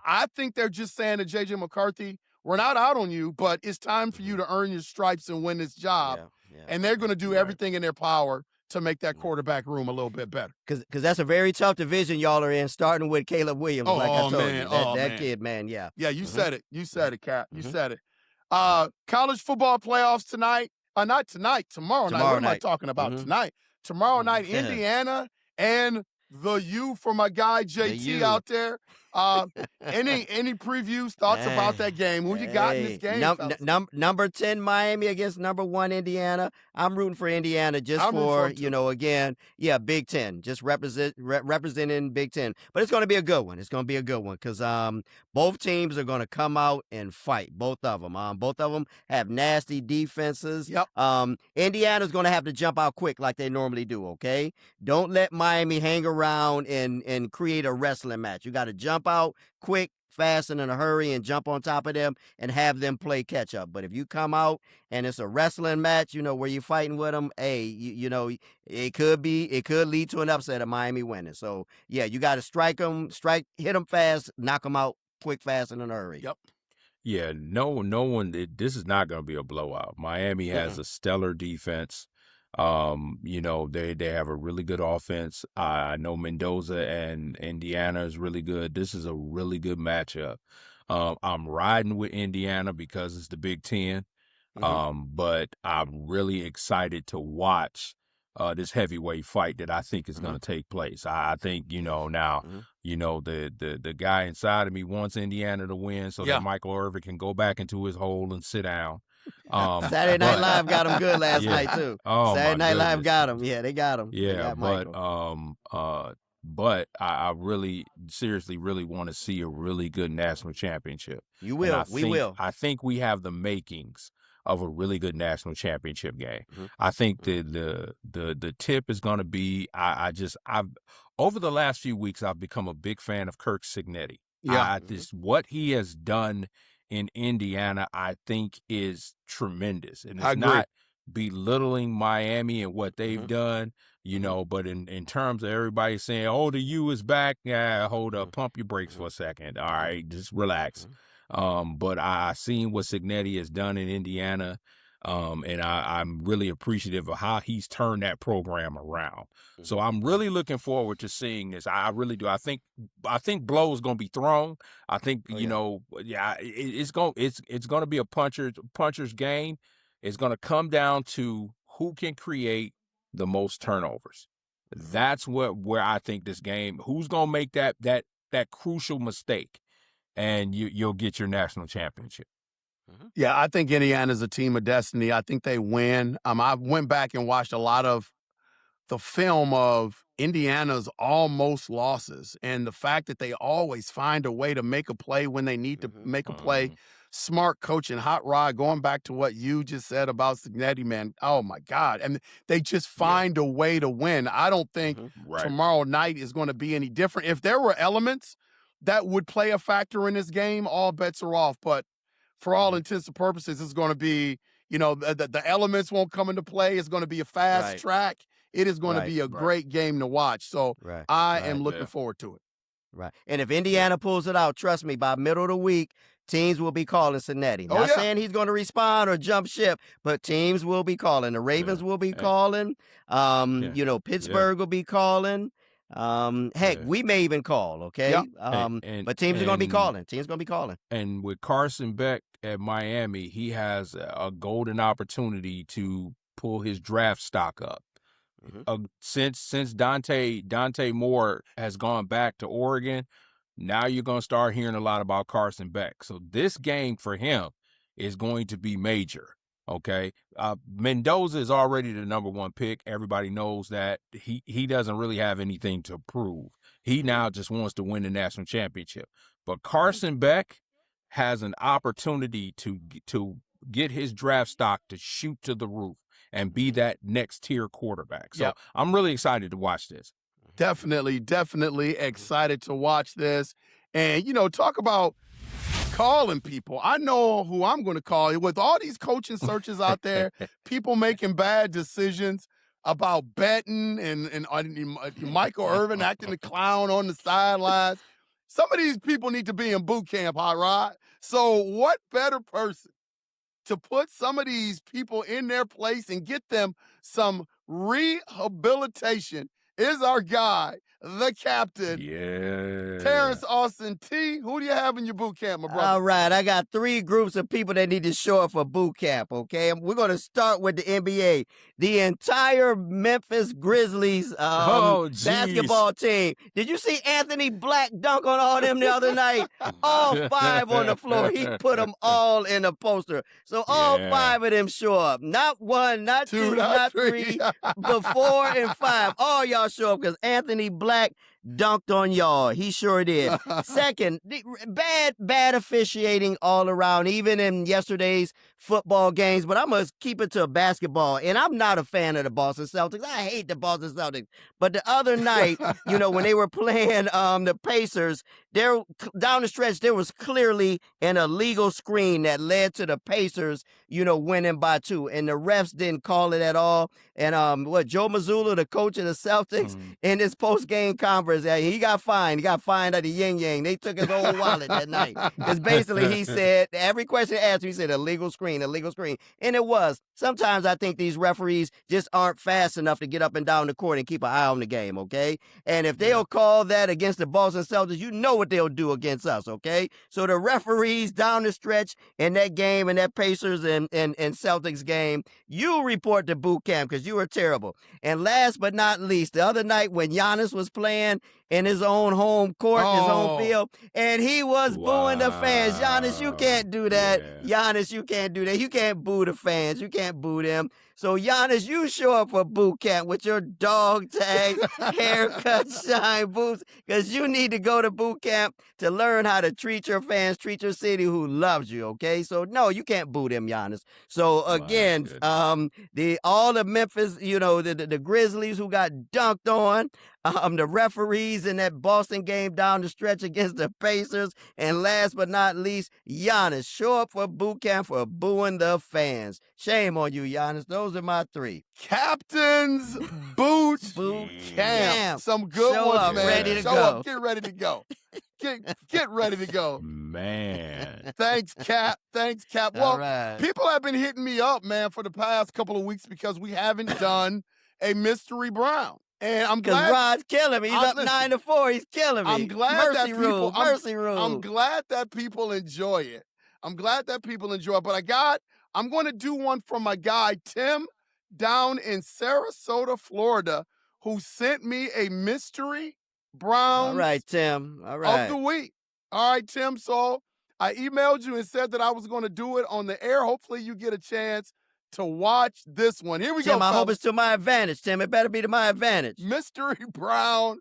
Speaker 2: I think they're just saying to J.J. McCarthy, we're not out on you, but it's time for you to earn your stripes and win this job.
Speaker 4: Yeah.
Speaker 2: And they're going to do
Speaker 3: Right.
Speaker 2: everything in their power to make that quarterback room a little bit better.
Speaker 4: Because that's a very tough division y'all are in, starting with Caleb Williams, like I told
Speaker 2: man.
Speaker 4: you.
Speaker 2: Oh,
Speaker 4: That
Speaker 2: man.
Speaker 4: kid, man, yeah.
Speaker 2: Yeah, you said it. You said it, Cap. You
Speaker 4: Mhm.
Speaker 2: said it. College football playoffs tonight. Not tonight, tomorrow night. What am I
Speaker 4: night.
Speaker 2: talking about
Speaker 4: Mhm.
Speaker 2: tonight? Tomorrow night,
Speaker 4: Yeah.
Speaker 2: Indiana and the U for my guy JT
Speaker 4: U.
Speaker 2: out there. Any previews, thoughts about that game? Who you got in this game? fellas?
Speaker 4: Number 10 Miami against number 1 Indiana. I'm rooting for Indiana just
Speaker 2: I'm rooting for
Speaker 4: for,
Speaker 2: it too.
Speaker 4: again, Big Ten, just representing Big Ten. But it's going to be a good one. It's going to be a good one because both teams are going to come out and fight, both of them. Both of them have nasty defenses.
Speaker 2: Yep.
Speaker 4: Indiana's going to have to jump out quick like they normally do, okay? Don't let Miami hang around and create a wrestling match. You got to jump out quick, fast, and in a hurry and jump on top of them and have them play catch up. But if you come out and it's a wrestling match, where you're fighting with them, hey, it could lead to an upset of Miami winning. So, yeah, you got to hit them fast, knock them out quick, fast, and in a hurry.
Speaker 2: Yep.
Speaker 3: Yeah, no one. This is not going to be a blowout. Miami has a stellar defense. They have a really good offense. I know Mendoza and Indiana is really good. This is a really good matchup. I'm riding with Indiana because it's the Big Ten. But I'm really excited to watch this heavyweight fight that I think is going to take place. I think, now, the guy inside of me wants Indiana to win so that Michael Irvin can go back into his hole and sit down.
Speaker 4: Saturday Night Live got him good last night too.
Speaker 3: Oh,
Speaker 4: Saturday
Speaker 3: my
Speaker 4: Night Live
Speaker 3: goodness.
Speaker 4: got him. Yeah, they got him. They
Speaker 3: Yeah,
Speaker 4: got
Speaker 3: but
Speaker 4: Michael.
Speaker 3: I really seriously really want to see a really good national championship.
Speaker 4: You will.
Speaker 3: And
Speaker 4: We will.
Speaker 3: I think we have the makings of a really good national championship game.
Speaker 4: Mhm.
Speaker 3: I think the tip is going to be I've over the last few weeks I've become a big fan of Kirk Signetti.
Speaker 2: Yeah.
Speaker 3: What he has done in Indiana, I think is tremendous, and
Speaker 2: I
Speaker 3: it's
Speaker 2: agree.
Speaker 3: not belittling Miami and what they've done, but in terms of everybody saying, "Oh, the U is back," yeah, hold up, pump your brakes for a second. All right, just relax. But I seen what Signetti has done in Indiana, and I'm really appreciative of how he's turned that program around. So I'm really looking forward to seeing this. I really do. I think blows going to be thrown. I think it's going to be a puncher's game. It's going to come down to who can create the most turnovers. That's where I think this game. Who's going to make that crucial mistake, and you'll get your national championship.
Speaker 2: Yeah, I think Indiana's a team of destiny. I think they win. I went back and watched a lot of the film of Indiana's almost losses and the fact that they always find a way to make a play when they need to make a play. Smart coaching, hot rod, going back to what you just said about Signetti, man. Oh, my God. And they just find a way to win. I don't think
Speaker 3: Right.
Speaker 2: tomorrow night is going to be any different. If there were elements that would play a factor in this game, all bets are off. But for all intents and purposes, it's going to be, the elements won't come into play. It's going to be a fast track. It is going to be a great game to watch. So I am looking forward to it.
Speaker 4: Right. And if Indiana pulls it out, trust me, by middle of the week, teams will be calling Cincinnati.
Speaker 2: Oh,
Speaker 4: Not
Speaker 2: yeah.
Speaker 4: saying he's going to respond or jump ship, but teams will be calling. The Ravens will be calling. Pittsburgh will be calling. Heck, we may even call, okay?
Speaker 2: Yep.
Speaker 4: But teams are going to be calling. Teams going to be calling.
Speaker 3: And with Carson Beck at Miami, he has a golden opportunity to pull his draft stock up. Since Dante Moore has gone back to Oregon, now you're going to start hearing a lot about Carson Beck. So this game for him is going to be major. Okay, Mendoza is already the number one pick. Everybody knows that he doesn't really have anything to prove. He now just wants to win the national championship. But Carson Beck has an opportunity to get his draft stock to shoot to the roof and be that next tier quarterback. So I'm really excited to watch this.
Speaker 2: Definitely excited to watch this. And, talk about calling people. I know who I'm going to call. With all these coaching searches out there, people making bad decisions about betting and Michael Irvin acting the clown on the sidelines. Some of these people need to be in boot camp, Hot Rod. So what better person to put some of these people in their place and get them some rehabilitation is our guy, the captain, Terrence Austin T. Who do you have in your boot camp, my brother?
Speaker 4: All right, I got 3 groups of people that need to show up for boot camp, okay? We're going to start with the NBA. The entire Memphis Grizzlies basketball team. Did you see Anthony Black dunk on all them the other night? All 5 on the floor. He put them all in a poster. So all 5 of them show up. Not 1, not 2, not 3, but 4 and 5. All y'all show up because Anthony Black dunked on y'all. He sure did. Second, bad officiating all around, even in yesterday's football games. But I'm going to keep it to basketball. And I'm not a fan of the Boston Celtics. I hate the Boston Celtics. But the other night, when they were playing the Pacers, there down the stretch, there was clearly an illegal screen that led to the Pacers, winning by 2. And the refs didn't call it at all. And Joe Mazzulla, the coach of the Celtics, in his post-game conference, he got fined. He got fined at the Yin Yang. They took his whole wallet that night. Because basically he said, every question asked him, he said, illegal screen. And it was. Sometimes I think these referees just aren't fast enough to get up and down the court and keep an eye on the game, okay? And if they'll call that against the Boston Celtics, you know what they'll do against us, okay? So the referees down the stretch in that game, in that Pacers and Celtics game, you report to boot camp because you were terrible. And last but not least, the other night when Giannis was playing in his own home court, his home field, and he was booing the fans. Giannis, you can't do that. Giannis, you can't do that. You can't boo the fans. You can't boo them. So, Giannis, you show up for boot camp with your dog tags, haircut, shine boots, because you need to go to boot camp to learn how to treat your fans, treat your city who loves you, okay? So, no, you can't boo them, Giannis. So, again, all the Memphis, the Grizzlies who got dunked on, the referees in that Boston game down the stretch against the Pacers, and last but not least, Giannis. Show up for boot camp for booing the fans. Shame on you, Giannis. Those are my 3.
Speaker 2: Captain's boot camp. Some good
Speaker 4: Show
Speaker 2: ones,
Speaker 4: up,
Speaker 2: man.
Speaker 4: ready to
Speaker 2: Show
Speaker 4: go.
Speaker 2: up, get ready to go. Get ready to go.
Speaker 3: Man.
Speaker 2: Thanks, Cap. Well, people have been hitting me up, man, for the past couple of weeks because we haven't done a Mystery Brown. And I'm glad.
Speaker 4: Because Rod's killing me. He's up 9-4. He's killing me.
Speaker 2: I'm glad
Speaker 4: Mercy rule.
Speaker 2: I'm glad that people enjoy it. But I'm going to do one from my guy, Tim, down in Sarasota, Florida, who sent me a Mystery Brown.
Speaker 4: All right, Tim. All right.
Speaker 2: Of the week. All right, Tim. So I emailed you and said that I was going to do it on the air. Hopefully you get a chance to watch this one. Here we go,
Speaker 4: Tim, I hope
Speaker 2: fellas.
Speaker 4: it's to my advantage, Tim. It better be to my advantage.
Speaker 2: Mystery Brown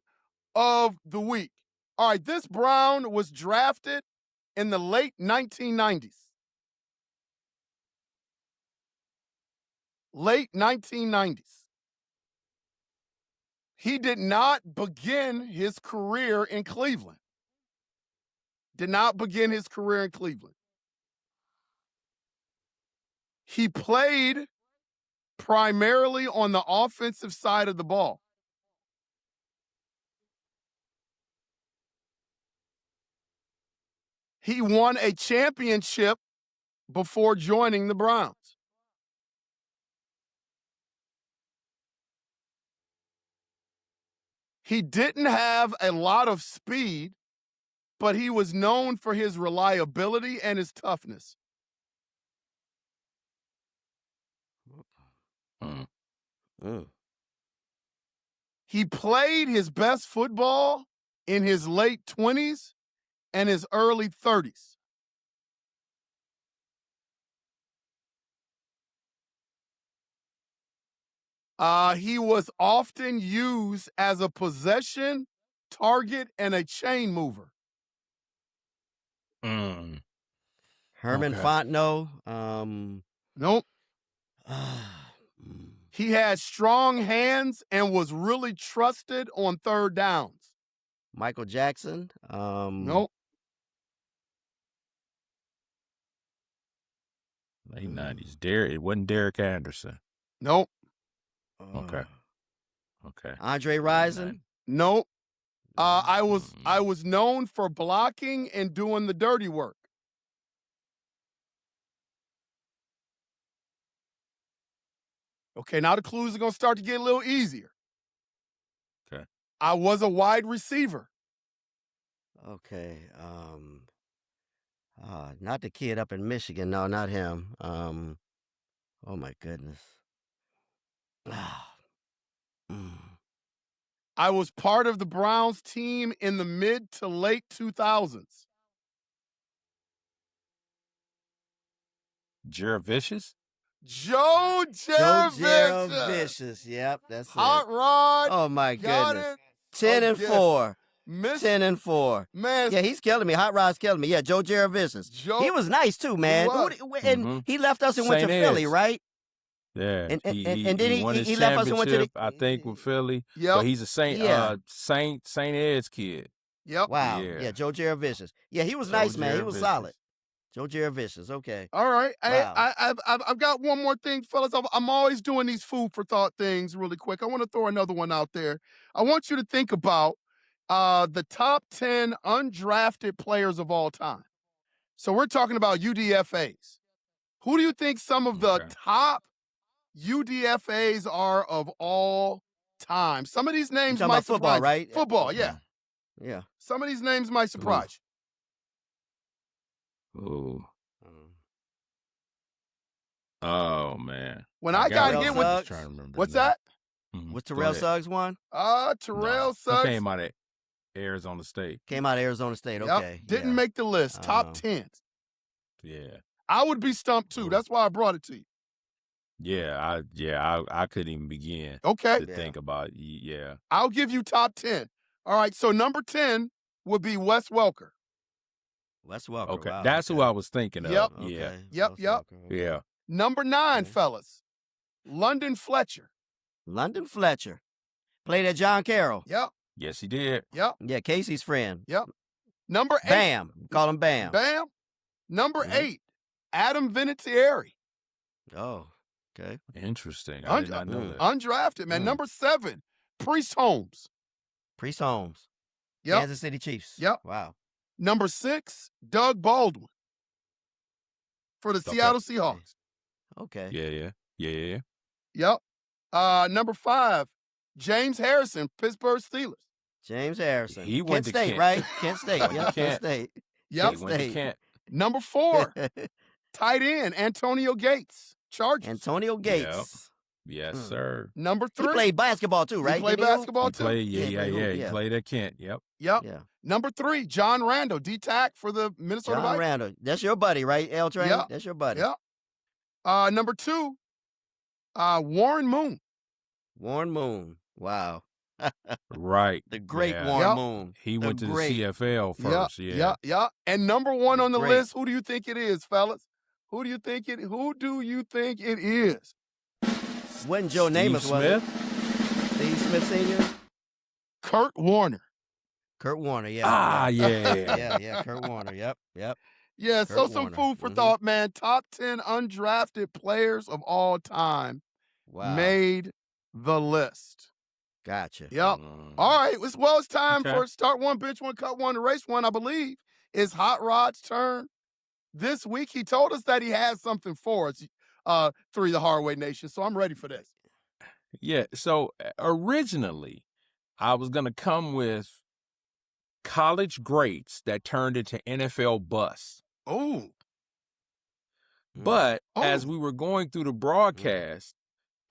Speaker 2: of the week. All right, this Brown was drafted in the late 1990s. Late 1990s. He did not begin his career in Cleveland. He played primarily on the offensive side of the ball. He won a championship before joining the Browns. He didn't have a lot of speed, but he was known for his reliability and his toughness. He played his best football in his late 20s and his early 30s. He was often used as a possession, target, and a chain mover.
Speaker 4: Herman
Speaker 3: Okay.
Speaker 4: Fontenot.
Speaker 2: Nope. He had strong hands and was really trusted on third downs.
Speaker 4: Michael Jackson.
Speaker 2: Nope.
Speaker 3: Late 90s. It wasn't Derek Anderson.
Speaker 2: Nope.
Speaker 3: Okay. Okay.
Speaker 4: Andre Rison.
Speaker 2: Nope. I was known for blocking and doing the dirty work. Okay, now the clues are going to start to get a little easier.
Speaker 3: Okay.
Speaker 2: I was a wide receiver.
Speaker 4: Okay. Not the kid up in Michigan. No, not him. Oh my goodness.
Speaker 2: I was part of the Browns team in the mid to late 2000s.
Speaker 3: Jared Vicious?
Speaker 2: Joe
Speaker 4: Vicious. Yep, that's
Speaker 2: Hot
Speaker 4: it.
Speaker 2: Rod.
Speaker 4: Oh my
Speaker 2: got
Speaker 4: goodness.
Speaker 2: it
Speaker 4: 10 and
Speaker 2: again.
Speaker 4: 4.
Speaker 2: Miss
Speaker 4: 10 and 4.
Speaker 2: man.
Speaker 4: Yeah, he's killing me. Hot Rod's killing me. Yeah, Joe Vicious.
Speaker 2: Joe,
Speaker 4: He was nice too, man.
Speaker 2: was.
Speaker 4: And he left us and went to
Speaker 3: St.
Speaker 4: Philly,
Speaker 3: Ed's.
Speaker 4: right?
Speaker 3: Yeah.
Speaker 4: And
Speaker 3: he
Speaker 4: then
Speaker 3: won his
Speaker 4: he left us and went to the.
Speaker 3: championship, I think, with Philly.
Speaker 2: Yep.
Speaker 3: But he's a Saint Ed's kid.
Speaker 2: Yep.
Speaker 4: Wow.
Speaker 3: Yeah.
Speaker 4: Yeah, Joe Vicious. Yeah, he was
Speaker 3: Joe
Speaker 4: nice, man. He
Speaker 3: Jared
Speaker 4: was
Speaker 3: Vicious.
Speaker 4: solid. Joe Vicious. Okay.
Speaker 2: All right.
Speaker 4: Wow.
Speaker 2: I've got one more thing, fellas. I'm always doing these food for thought things really quick. I want to throw another one out there. I want you to think about the top 10 undrafted players of all time. So we're talking about UDFAs. Who do you think some of the top UDFAs are of all time? Some of these names
Speaker 4: talking
Speaker 2: might
Speaker 4: about football,
Speaker 2: surprise
Speaker 4: right?
Speaker 2: you. Football, yeah.
Speaker 4: Yeah.
Speaker 2: Some of these names might surprise
Speaker 3: Ooh. Oh man.
Speaker 2: When I got
Speaker 4: Terrell
Speaker 2: hit with
Speaker 4: Suggs.
Speaker 3: Trying to remember
Speaker 2: what's
Speaker 3: his name.
Speaker 2: that?
Speaker 4: Was
Speaker 3: Go
Speaker 4: Terrell
Speaker 3: ahead.
Speaker 4: Suggs one?
Speaker 2: Terrell
Speaker 3: No,
Speaker 2: Suggs.
Speaker 3: He came out of Arizona State.
Speaker 4: Came out of Arizona State.
Speaker 2: Yep,
Speaker 4: Okay.
Speaker 2: didn't
Speaker 4: yeah.
Speaker 2: make the list. Top 10.
Speaker 3: Yeah.
Speaker 2: I would be stumped too.
Speaker 3: Ooh.
Speaker 2: That's why I brought it to you.
Speaker 3: I couldn't even begin
Speaker 2: Okay.
Speaker 3: to think about. Yeah.
Speaker 2: I'll give you top 10. All right. So number 10 would be Wes Welker.
Speaker 4: Wes Welker.
Speaker 3: Okay.
Speaker 4: Wow,
Speaker 3: That's who I was thinking of.
Speaker 2: Yep.
Speaker 3: Yeah.
Speaker 4: Okay.
Speaker 2: Yep,
Speaker 4: Wes
Speaker 2: yep.
Speaker 4: Welker, okay.
Speaker 3: Yeah.
Speaker 2: Number 9,
Speaker 4: Okay.
Speaker 2: fellas. London Fletcher.
Speaker 4: London Fletcher. Played at John Carroll.
Speaker 2: Yep.
Speaker 3: Yes, he did.
Speaker 2: Yep.
Speaker 4: Yeah, Casey's friend.
Speaker 2: Yep. Number 8.
Speaker 4: Bam. Call him Bam.
Speaker 2: Bam. Number
Speaker 4: Mhm.
Speaker 2: 8. Adam Vinatieri.
Speaker 4: Oh, okay.
Speaker 3: Interesting. I did not know that.
Speaker 2: Undrafted, man.
Speaker 4: Mm.
Speaker 2: Number 7. Priest Holmes.
Speaker 4: Priest Holmes.
Speaker 2: Yep.
Speaker 4: Kansas City Chiefs.
Speaker 2: Yep.
Speaker 4: Wow.
Speaker 2: Number 6. Doug Baldwin. For the
Speaker 3: Okay.
Speaker 2: Seattle Seahawks.
Speaker 4: Okay.
Speaker 3: Yeah.
Speaker 2: Yep. Number 5. James Harrison, Pittsburgh Steelers.
Speaker 4: James Harrison.
Speaker 3: He
Speaker 4: Kent
Speaker 3: went to
Speaker 4: State,
Speaker 3: Kent.
Speaker 4: right? Kent State.
Speaker 3: Went to
Speaker 4: Yep. Kent
Speaker 3: Kent.
Speaker 4: State.
Speaker 2: Yep.
Speaker 3: He went to
Speaker 4: State.
Speaker 3: Kent.
Speaker 2: Number 4. Tight end, Antonio Gates. Chargers.
Speaker 4: Antonio Gates.
Speaker 3: Yes,
Speaker 4: Mm.
Speaker 3: sir.
Speaker 2: Number 3.
Speaker 4: He played basketball too, right?
Speaker 2: He played
Speaker 4: Didn't he?
Speaker 2: basketball
Speaker 3: He
Speaker 2: too.
Speaker 3: played.
Speaker 4: Yeah,
Speaker 3: He
Speaker 4: yeah.
Speaker 3: played at Kent. Yep.
Speaker 2: Yep.
Speaker 4: Yeah.
Speaker 2: Number 3, John Randall, D-tack for the Minnesota
Speaker 4: John
Speaker 2: Vikings.
Speaker 4: Randall. That's your buddy, right? L Train?
Speaker 2: Yeah.
Speaker 4: That's your buddy.
Speaker 2: Yep. Number 2, Warren Moon.
Speaker 4: Warren Moon. Wow.
Speaker 3: Right.
Speaker 4: The great
Speaker 3: Yeah.
Speaker 4: Warren
Speaker 2: Yep.
Speaker 4: Moon.
Speaker 3: He
Speaker 4: The
Speaker 3: went to
Speaker 4: great.
Speaker 3: the CFL first. Yeah.
Speaker 2: Yeah. Yeah. And number 1 on the
Speaker 4: Great.
Speaker 2: list, who do you think it is, fellas? Who do you think it is?
Speaker 4: Wasn't Joe
Speaker 3: Steve
Speaker 4: Namath, was it?
Speaker 3: Smith?
Speaker 4: Steve Smith Sr.?
Speaker 2: Kurt Warner.
Speaker 4: Kurt Warner, yeah.
Speaker 3: Ah, yeah.
Speaker 4: Yeah, Kurt Warner. Yep.
Speaker 2: Yeah, so
Speaker 4: Kurt
Speaker 2: some
Speaker 4: Warner.
Speaker 2: food for
Speaker 4: Mhm.
Speaker 2: thought, man. Top 10 undrafted players of all time
Speaker 4: Wow.
Speaker 2: made the list.
Speaker 4: Gotcha.
Speaker 2: Yep.
Speaker 3: Mm.
Speaker 2: All right. It's time
Speaker 3: Okay.
Speaker 2: for start one, bench one, cut one, race one, I believe. It's Hot Rod's turn this week. He told us that he has something for us, Three the Hard Way Nation. So I'm ready for this.
Speaker 3: Yeah. So originally, I was gonna come with college greats that turned into NFL busts.
Speaker 2: Oh.
Speaker 3: But as we were going through the broadcast,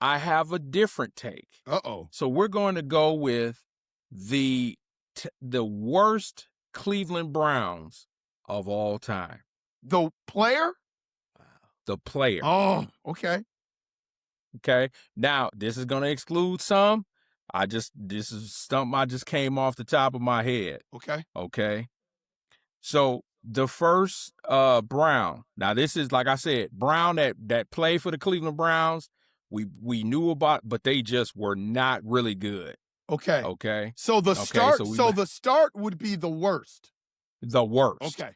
Speaker 3: I have a different take.
Speaker 2: Uh-oh.
Speaker 3: So we're going to go with the worst Cleveland Browns of all time.
Speaker 2: The player?
Speaker 3: The player.
Speaker 2: Oh, okay.
Speaker 3: Okay. Now, this is going to exclude some. This is something I just came off the top of my head.
Speaker 2: Okay.
Speaker 3: Okay. So the first Brown. Now, this is, like I said, Brown that played for the Cleveland Browns. We knew about, but they just were not really good.
Speaker 2: Okay.
Speaker 3: Okay.
Speaker 2: So the start. So the start would be the worst.
Speaker 3: The worst.
Speaker 2: Okay.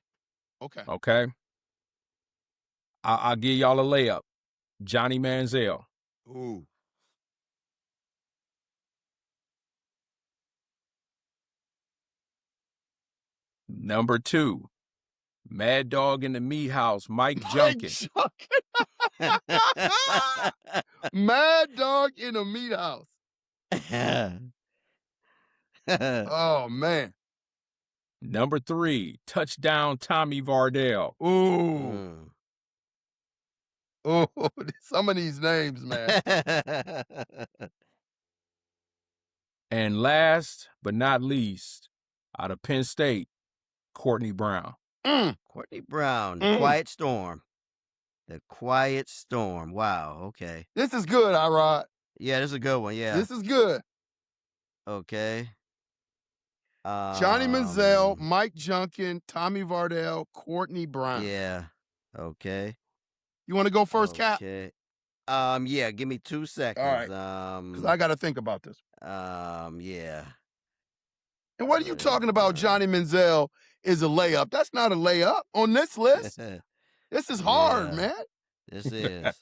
Speaker 2: Okay.
Speaker 3: Okay. I'll give y'all a layup. Johnny Manziel.
Speaker 2: Ooh.
Speaker 3: Number 2, Mad Dog in the Meat House, Mike Junkin.
Speaker 2: Mad Dog in the Meat House. Oh, man.
Speaker 3: Number 3, Touchdown Tommy Vardell.
Speaker 2: Ooh. Oh, some of these names, man.
Speaker 3: And last but not least, out of Penn State, Courtney Brown.
Speaker 4: Courtney Brown, The Quiet Storm. The Quiet Storm. Wow. Okay.
Speaker 2: This is good, Rod.
Speaker 4: Yeah, this is a good one. Yeah.
Speaker 2: This is good.
Speaker 4: Okay.
Speaker 2: Johnny Manziel, Mike Junkin, Tommy Vardell, Courtney Brown.
Speaker 4: Yeah. Okay.
Speaker 2: You want to go first, Cap?
Speaker 4: Okay. Yeah, give me 2 seconds.
Speaker 2: All right. Because I got to think about this.
Speaker 4: Yeah.
Speaker 2: And what are you talking about? Johnny Manziel is a layup. That's not a layup on this list. This is hard, man.
Speaker 4: This is.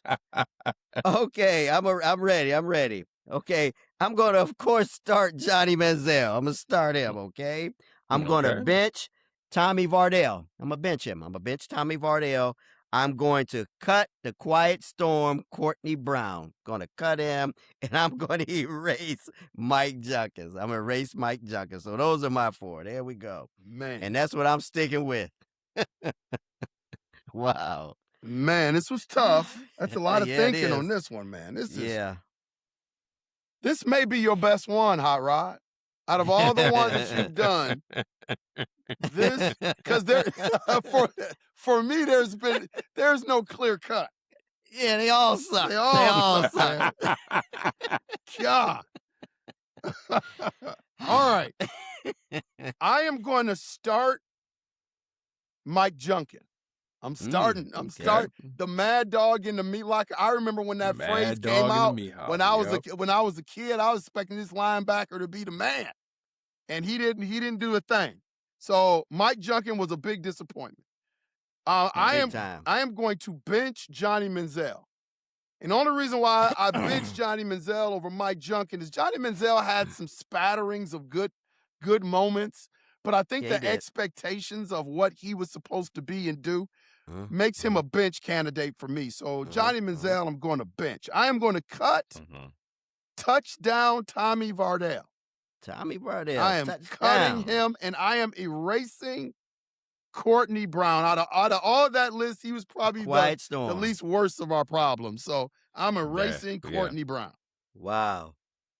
Speaker 4: Okay, I'm ready. I'm ready. Okay, I'm going to, of course, start Johnny Manziel. I'm going to start him, okay? I'm going to bench Tommy Vardell. I'm going to bench him. I'm going to bench Tommy Vardell. I'm going to cut the Quiet Storm, Courtney Brown. Going to cut him, and I'm going to erase Mike Junkins. I'm going to erase Mike Junkins. So those are my 4. There we go.
Speaker 2: Man.
Speaker 4: And that's what I'm sticking with. Wow.
Speaker 2: Man, this was tough. That's a lot of thinking on this one, man. This may be your best one, Hot Rod. Out of all the ones that you've done, this, because for me, there's no clear cut.
Speaker 4: Yeah, they all suck.
Speaker 2: They all suck. God. All right. I am going to start Mike Junkin. I'm starting the Mad Dog in the Meat Locker. I remember when that phrase came out. When I was a kid, I was expecting this linebacker to be the man, and he didn't do a thing. So Mike Junkin was a big disappointment. I am going to bench Johnny Manziel. And the only reason why I benched Johnny Manziel over Mike Junkin is Johnny Manziel had some spatterings of good moments, but I think the expectations of what he was supposed to be and do makes him a bench candidate for me. So Johnny Manziel, I'm going to bench. I am going to cut touchdown Tommy Vardell.
Speaker 4: Tommy Vardell.
Speaker 2: I am cutting him, and I am erasing Courtney Brown. Out of all that list, he was probably the least worst of our problems. So I'm erasing Courtney Brown.
Speaker 4: Wow.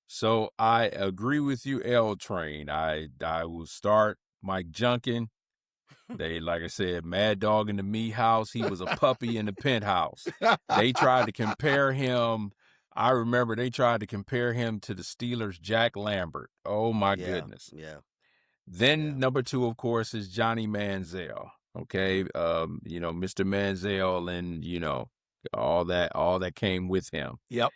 Speaker 3: So I agree with you, L Train. I will start Mike Junkin. They, like I said, Mad Dog in the Meat House. He was a puppy in the penthouse. They tried to compare him. I remember they tried to compare him to the Steelers' Jack Lambert. Oh, my goodness.
Speaker 4: Yeah.
Speaker 3: Then number 2, of course, is Johnny Manziel. Okay. Mr. Manziel and, all that came with him.
Speaker 2: Yep.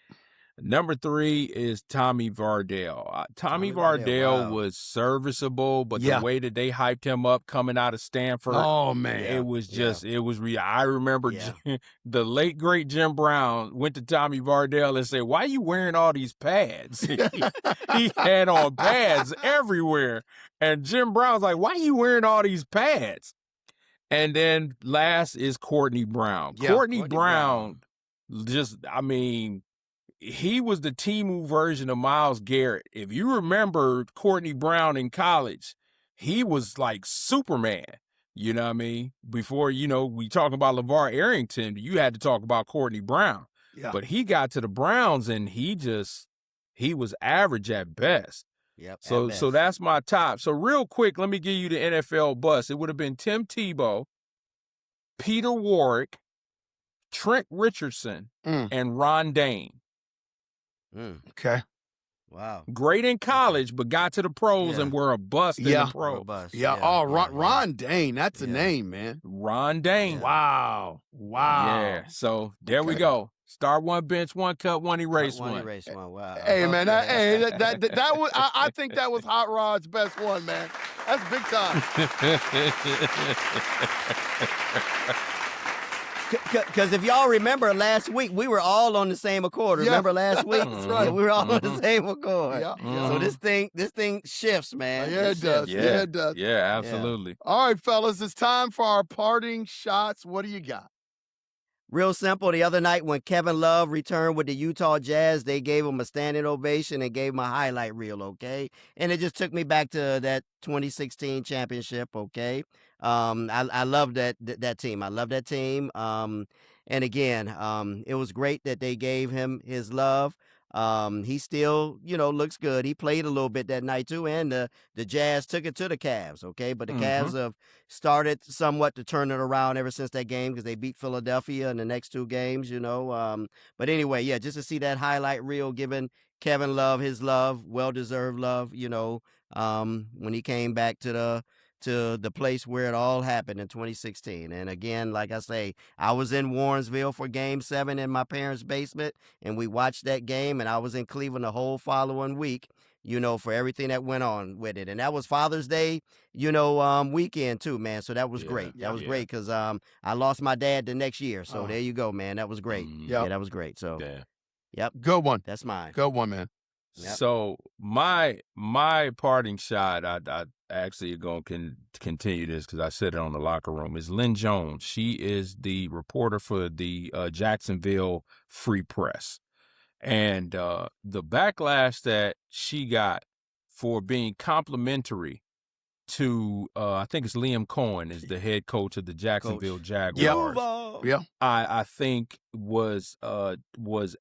Speaker 3: Number 3 is Tommy Vardell. Tommy Vardell was serviceable, but the way that they hyped him up coming out of Stanford,
Speaker 2: oh man,
Speaker 3: it was just I remember the late great Jim Brown went to Tommy Vardell and said, "Why are you wearing all these pads?" He had on pads everywhere, and Jim Brown's like, "Why are you wearing all these pads?" And then last is Courtney Brown.
Speaker 2: Yeah,
Speaker 3: Courtney
Speaker 4: Courtney
Speaker 3: Brown, he was the Temu version of Myles Garrett. If you remember Courtney Brown in college, he was like Superman. You know what I mean? Before, we talk about LeVar Arrington, you had to talk about Courtney Brown.
Speaker 2: Yeah.
Speaker 3: But he got to the Browns and he was average at best.
Speaker 4: Yep.
Speaker 3: So that's my top. So real quick, let me give you the NFL bust. It would have been Tim Tebow, Peter Warrick, Trent Richardson, and Ron Dane.
Speaker 2: Okay.
Speaker 4: Wow.
Speaker 3: Great in college, but got to the pros and were a bust in the pros.
Speaker 2: Yeah. Oh, Ron Dane. That's a name, man.
Speaker 3: Ron Dane.
Speaker 2: Wow.
Speaker 3: Yeah. So there we go. Start one, bench one, cut one, erase one.
Speaker 4: Erase one. Wow.
Speaker 2: Hey, man. That was. I think that was Hot Rod's best one, man. That's big time.
Speaker 4: Because if y'all remember last week, we were all on the same accord. Remember last week?
Speaker 2: That's right.
Speaker 4: Yeah, we were all on the same accord.
Speaker 2: Yeah.
Speaker 4: So this thing shifts, man.
Speaker 2: Yeah, it does. Yeah, it does.
Speaker 3: Yeah, absolutely.
Speaker 2: All right, fellas, it's time for our parting shots. What do you got?
Speaker 4: Real simple. The other night when Kevin Love returned with the Utah Jazz, they gave him a standing ovation and gave him a highlight reel, okay? And it just took me back to that 2016 championship, okay? I love that team. I love that team. And again, it was great that they gave him his love. He still, looks good. He played a little bit that night too, and the Jazz took it to the Cavs, okay? But the Cavs have started somewhat to turn it around ever since that game because they beat Philadelphia in the next two games, But anyway, yeah, just to see that highlight reel giving Kevin Love his love, well-deserved love, when he came back to the place where it all happened in 2016. And again, like I say, I was in Warrensville for Game 7 in my parents' basement, and we watched that game, and I was in Cleveland the whole following week, for everything that went on with it. And that was Father's Day, weekend too, man. So that was great. That was great because I lost my dad the next year. So there you go, man. That was great. Yeah, that was great. So, yep.
Speaker 2: Good one.
Speaker 4: That's mine.
Speaker 2: Good one, man.
Speaker 4: Yep.
Speaker 3: So my parting shot, I actually going to continue this because I said it on the locker room, is Lynn Jones. She is the reporter for the Jacksonville Free Press. And the backlash that she got for being complimentary to, I think it's Liam Cohen is the head coach of the Jacksonville Jaguars.
Speaker 2: Yeah.
Speaker 3: I think was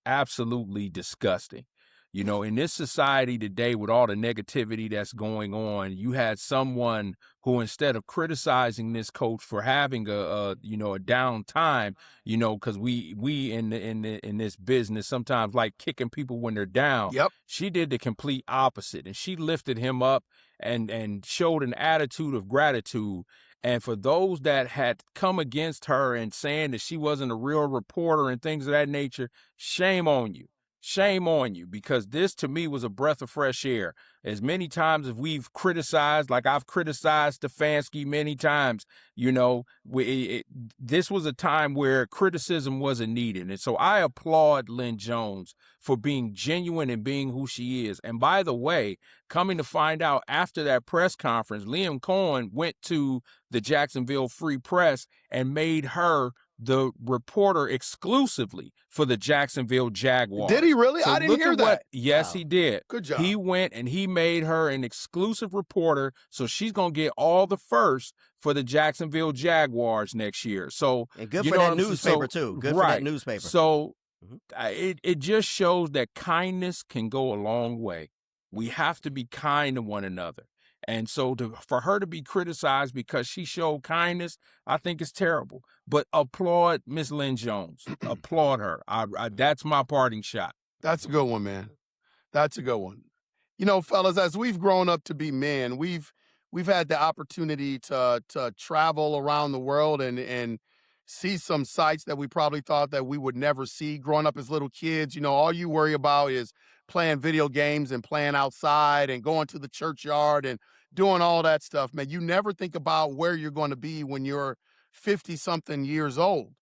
Speaker 3: absolutely disgusting. In this society today with all the negativity that's going on, you had someone who, instead of criticizing this coach for having a down time, because we in this business sometimes like kicking people when they're down.
Speaker 2: Yep.
Speaker 3: She did the complete opposite, and she lifted him up and showed an attitude of gratitude. And for those that had come against her and saying that she wasn't a real reporter and things of that nature, shame on you. Shame on you, because this to me was a breath of fresh air. As many times as we've criticized, like I've criticized Stefanski many times, this was a time where criticism wasn't needed. And so I applaud Lynn Jones for being genuine and being who she is. And by the way, coming to find out after that press conference, Liam Cohen went to the Jacksonville Free Press and made her the reporter exclusively for the Jacksonville Jaguars.
Speaker 2: Did he really?
Speaker 3: So
Speaker 2: I didn't hear that.
Speaker 3: Yes, he did.
Speaker 2: Good job.
Speaker 3: He went and he made her an exclusive reporter, so she's going to get all the first for the Jacksonville Jaguars next year. So
Speaker 4: and good for that newspaper too. Good for that newspaper.
Speaker 3: So it just shows that kindness can go a long way. We have to be kind to one another. And so for her to be criticized because she showed kindness, I think it's terrible. But applaud Miss Lynn Jones. Applaud her. That's my parting shot.
Speaker 2: That's a good one, man. That's a good one. Fellas, as we've grown up to be men, we've had the opportunity to travel around the world and see some sights that we probably thought that we would never see growing up as little kids. All you worry about is playing video games and playing outside and going to the churchyard and doing all that stuff, man. You never think about where you're going to be when you're 50-something years old.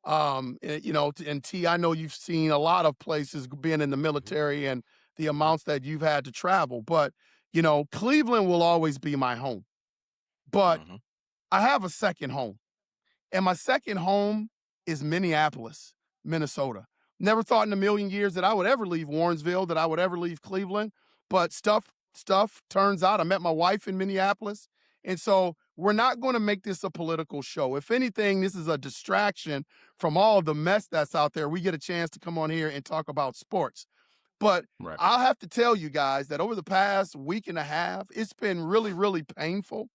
Speaker 2: And T, I know you've seen a lot of places being in the military and the amounts that you've had to travel, but, Cleveland will always be my home. But I have a second home. And my second home is Minneapolis, Minnesota. Never thought in a million years that I would ever leave Warrensville, that I would ever leave Cleveland. But stuff turns out. I met my wife in Minneapolis. And so we're not going to make this a political show. If anything, this is a distraction from all of the mess that's out there. We get a chance to come on here and talk about sports. But
Speaker 3: Right.
Speaker 2: I'll have to tell you guys that over the past week and a half, it's been really, really painful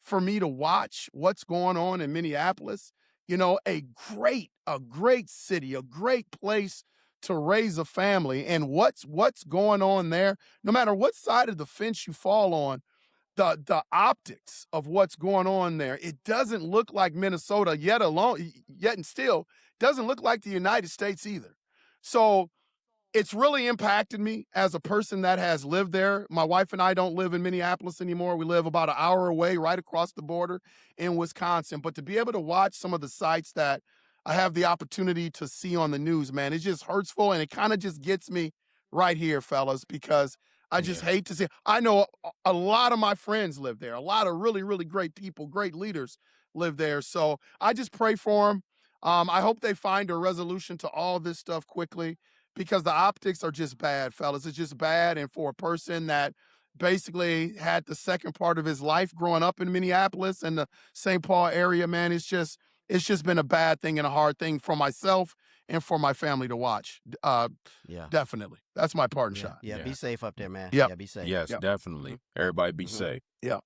Speaker 2: for me to watch what's going on in Minneapolis. You know, a great city, a great place to raise a family. And what's going on there, no matter what side of the fence you fall on, the optics of what's going on there, it doesn't look like Minnesota, yet and still doesn't look like the United States either. So it's really impacted me as a person that has lived there. My wife and I don't live in Minneapolis anymore. We live about an hour away, right across the border in Wisconsin. But to be able to watch some of the sites that I have the opportunity to see on the news, man, it's just hurtful, and it kind of just gets me right here, fellas, because I just hate to see. I know a lot of my friends live there. A lot of really, really great people, great leaders live there. So I just pray for them. I hope they find a resolution to all this stuff quickly, because the optics are just bad, fellas. It's just bad. And for a person that basically had the second part of his life growing up in Minneapolis and the St. Paul area, man, it's just been a bad thing and a hard thing for myself and for my family to watch. Definitely. That's my parting shot.
Speaker 4: Yeah, be safe up there, man.
Speaker 2: Yep.
Speaker 4: Yeah, be safe.
Speaker 3: Yes, definitely. Everybody be safe.
Speaker 2: Yeah.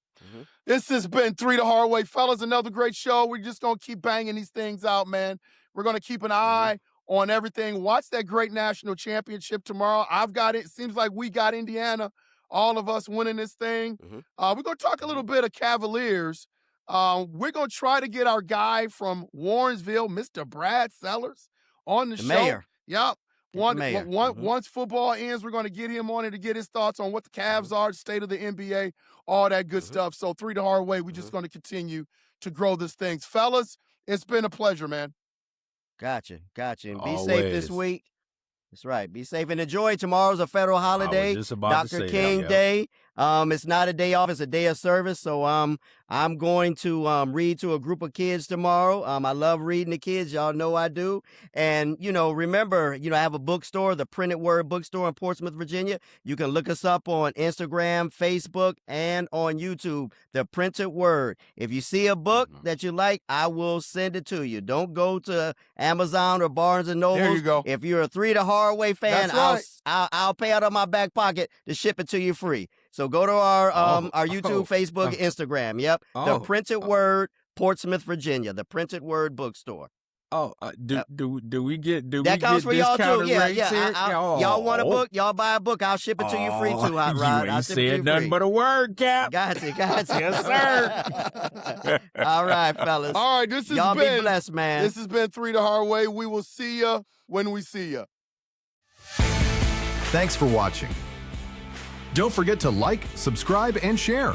Speaker 2: This has been 3 the Hard Way, fellas. Another great show. We're just going to keep banging these things out, man. We're going to keep an eye on everything. Watch that great national championship tomorrow. I've got it. Seems like we got Indiana, all of us winning this thing. We're going to talk a little bit of Cavaliers. We're going to try to get our guy from Warrensville, Mr. Brad Sellers, on the show.
Speaker 4: Mayor.
Speaker 2: Yep.
Speaker 4: Mayor.
Speaker 2: Once football ends, we're going to get him on it to get his thoughts on what the Cavs are, the state of the NBA, all that good stuff. So 3 the Hard Way, we're just going to continue to grow this thing. Fellas, it's been a pleasure, man.
Speaker 4: Gotcha. And be safe this
Speaker 3: Always.
Speaker 4: week. That's right. Be safe and enjoy. Tomorrow's a federal holiday,
Speaker 3: just about to
Speaker 4: Dr.
Speaker 3: say
Speaker 4: King
Speaker 3: that,
Speaker 4: Day. It's not a day off; it's a day of service. So I'm going to read to a group of kids tomorrow. I love reading to kids. Y'all know I do. And remember, I have a bookstore, the Printed Word Bookstore in Portsmouth, Virginia. You can look us up on Instagram, Facebook, and on YouTube. The Printed Word. If you see a book that you like, I will send it to you. Don't go to Amazon or Barnes and Noble.
Speaker 2: There you go.
Speaker 4: If you're a 3 the Hard Way fan,
Speaker 2: That's right.
Speaker 4: I'll pay out of my back pocket to ship it to you free. So go to our YouTube, Facebook, Instagram. Yep. The Printed Word, Portsmouth, Virginia. The Printed Word Bookstore.
Speaker 3: Do we get
Speaker 4: That counts for y'all too.
Speaker 3: discounted
Speaker 4: Yeah.
Speaker 3: rates here?
Speaker 4: Y'all want a book? Y'all buy a book. I'll ship it to you free too, Hot Rod.
Speaker 3: You
Speaker 4: I'll
Speaker 3: ain't
Speaker 4: ship it to
Speaker 3: said
Speaker 4: you
Speaker 3: nothing
Speaker 4: free.
Speaker 3: but a word, Cap.
Speaker 4: Got you.
Speaker 3: Yes, sir.
Speaker 4: All right, fellas.
Speaker 2: All right, this has
Speaker 4: Y'all
Speaker 2: been
Speaker 4: be blessed, man.
Speaker 2: This has been 3 the Hard Way. We will see ya when we see ya.
Speaker 5: Thanks for watching. Don't forget to like, subscribe, and share.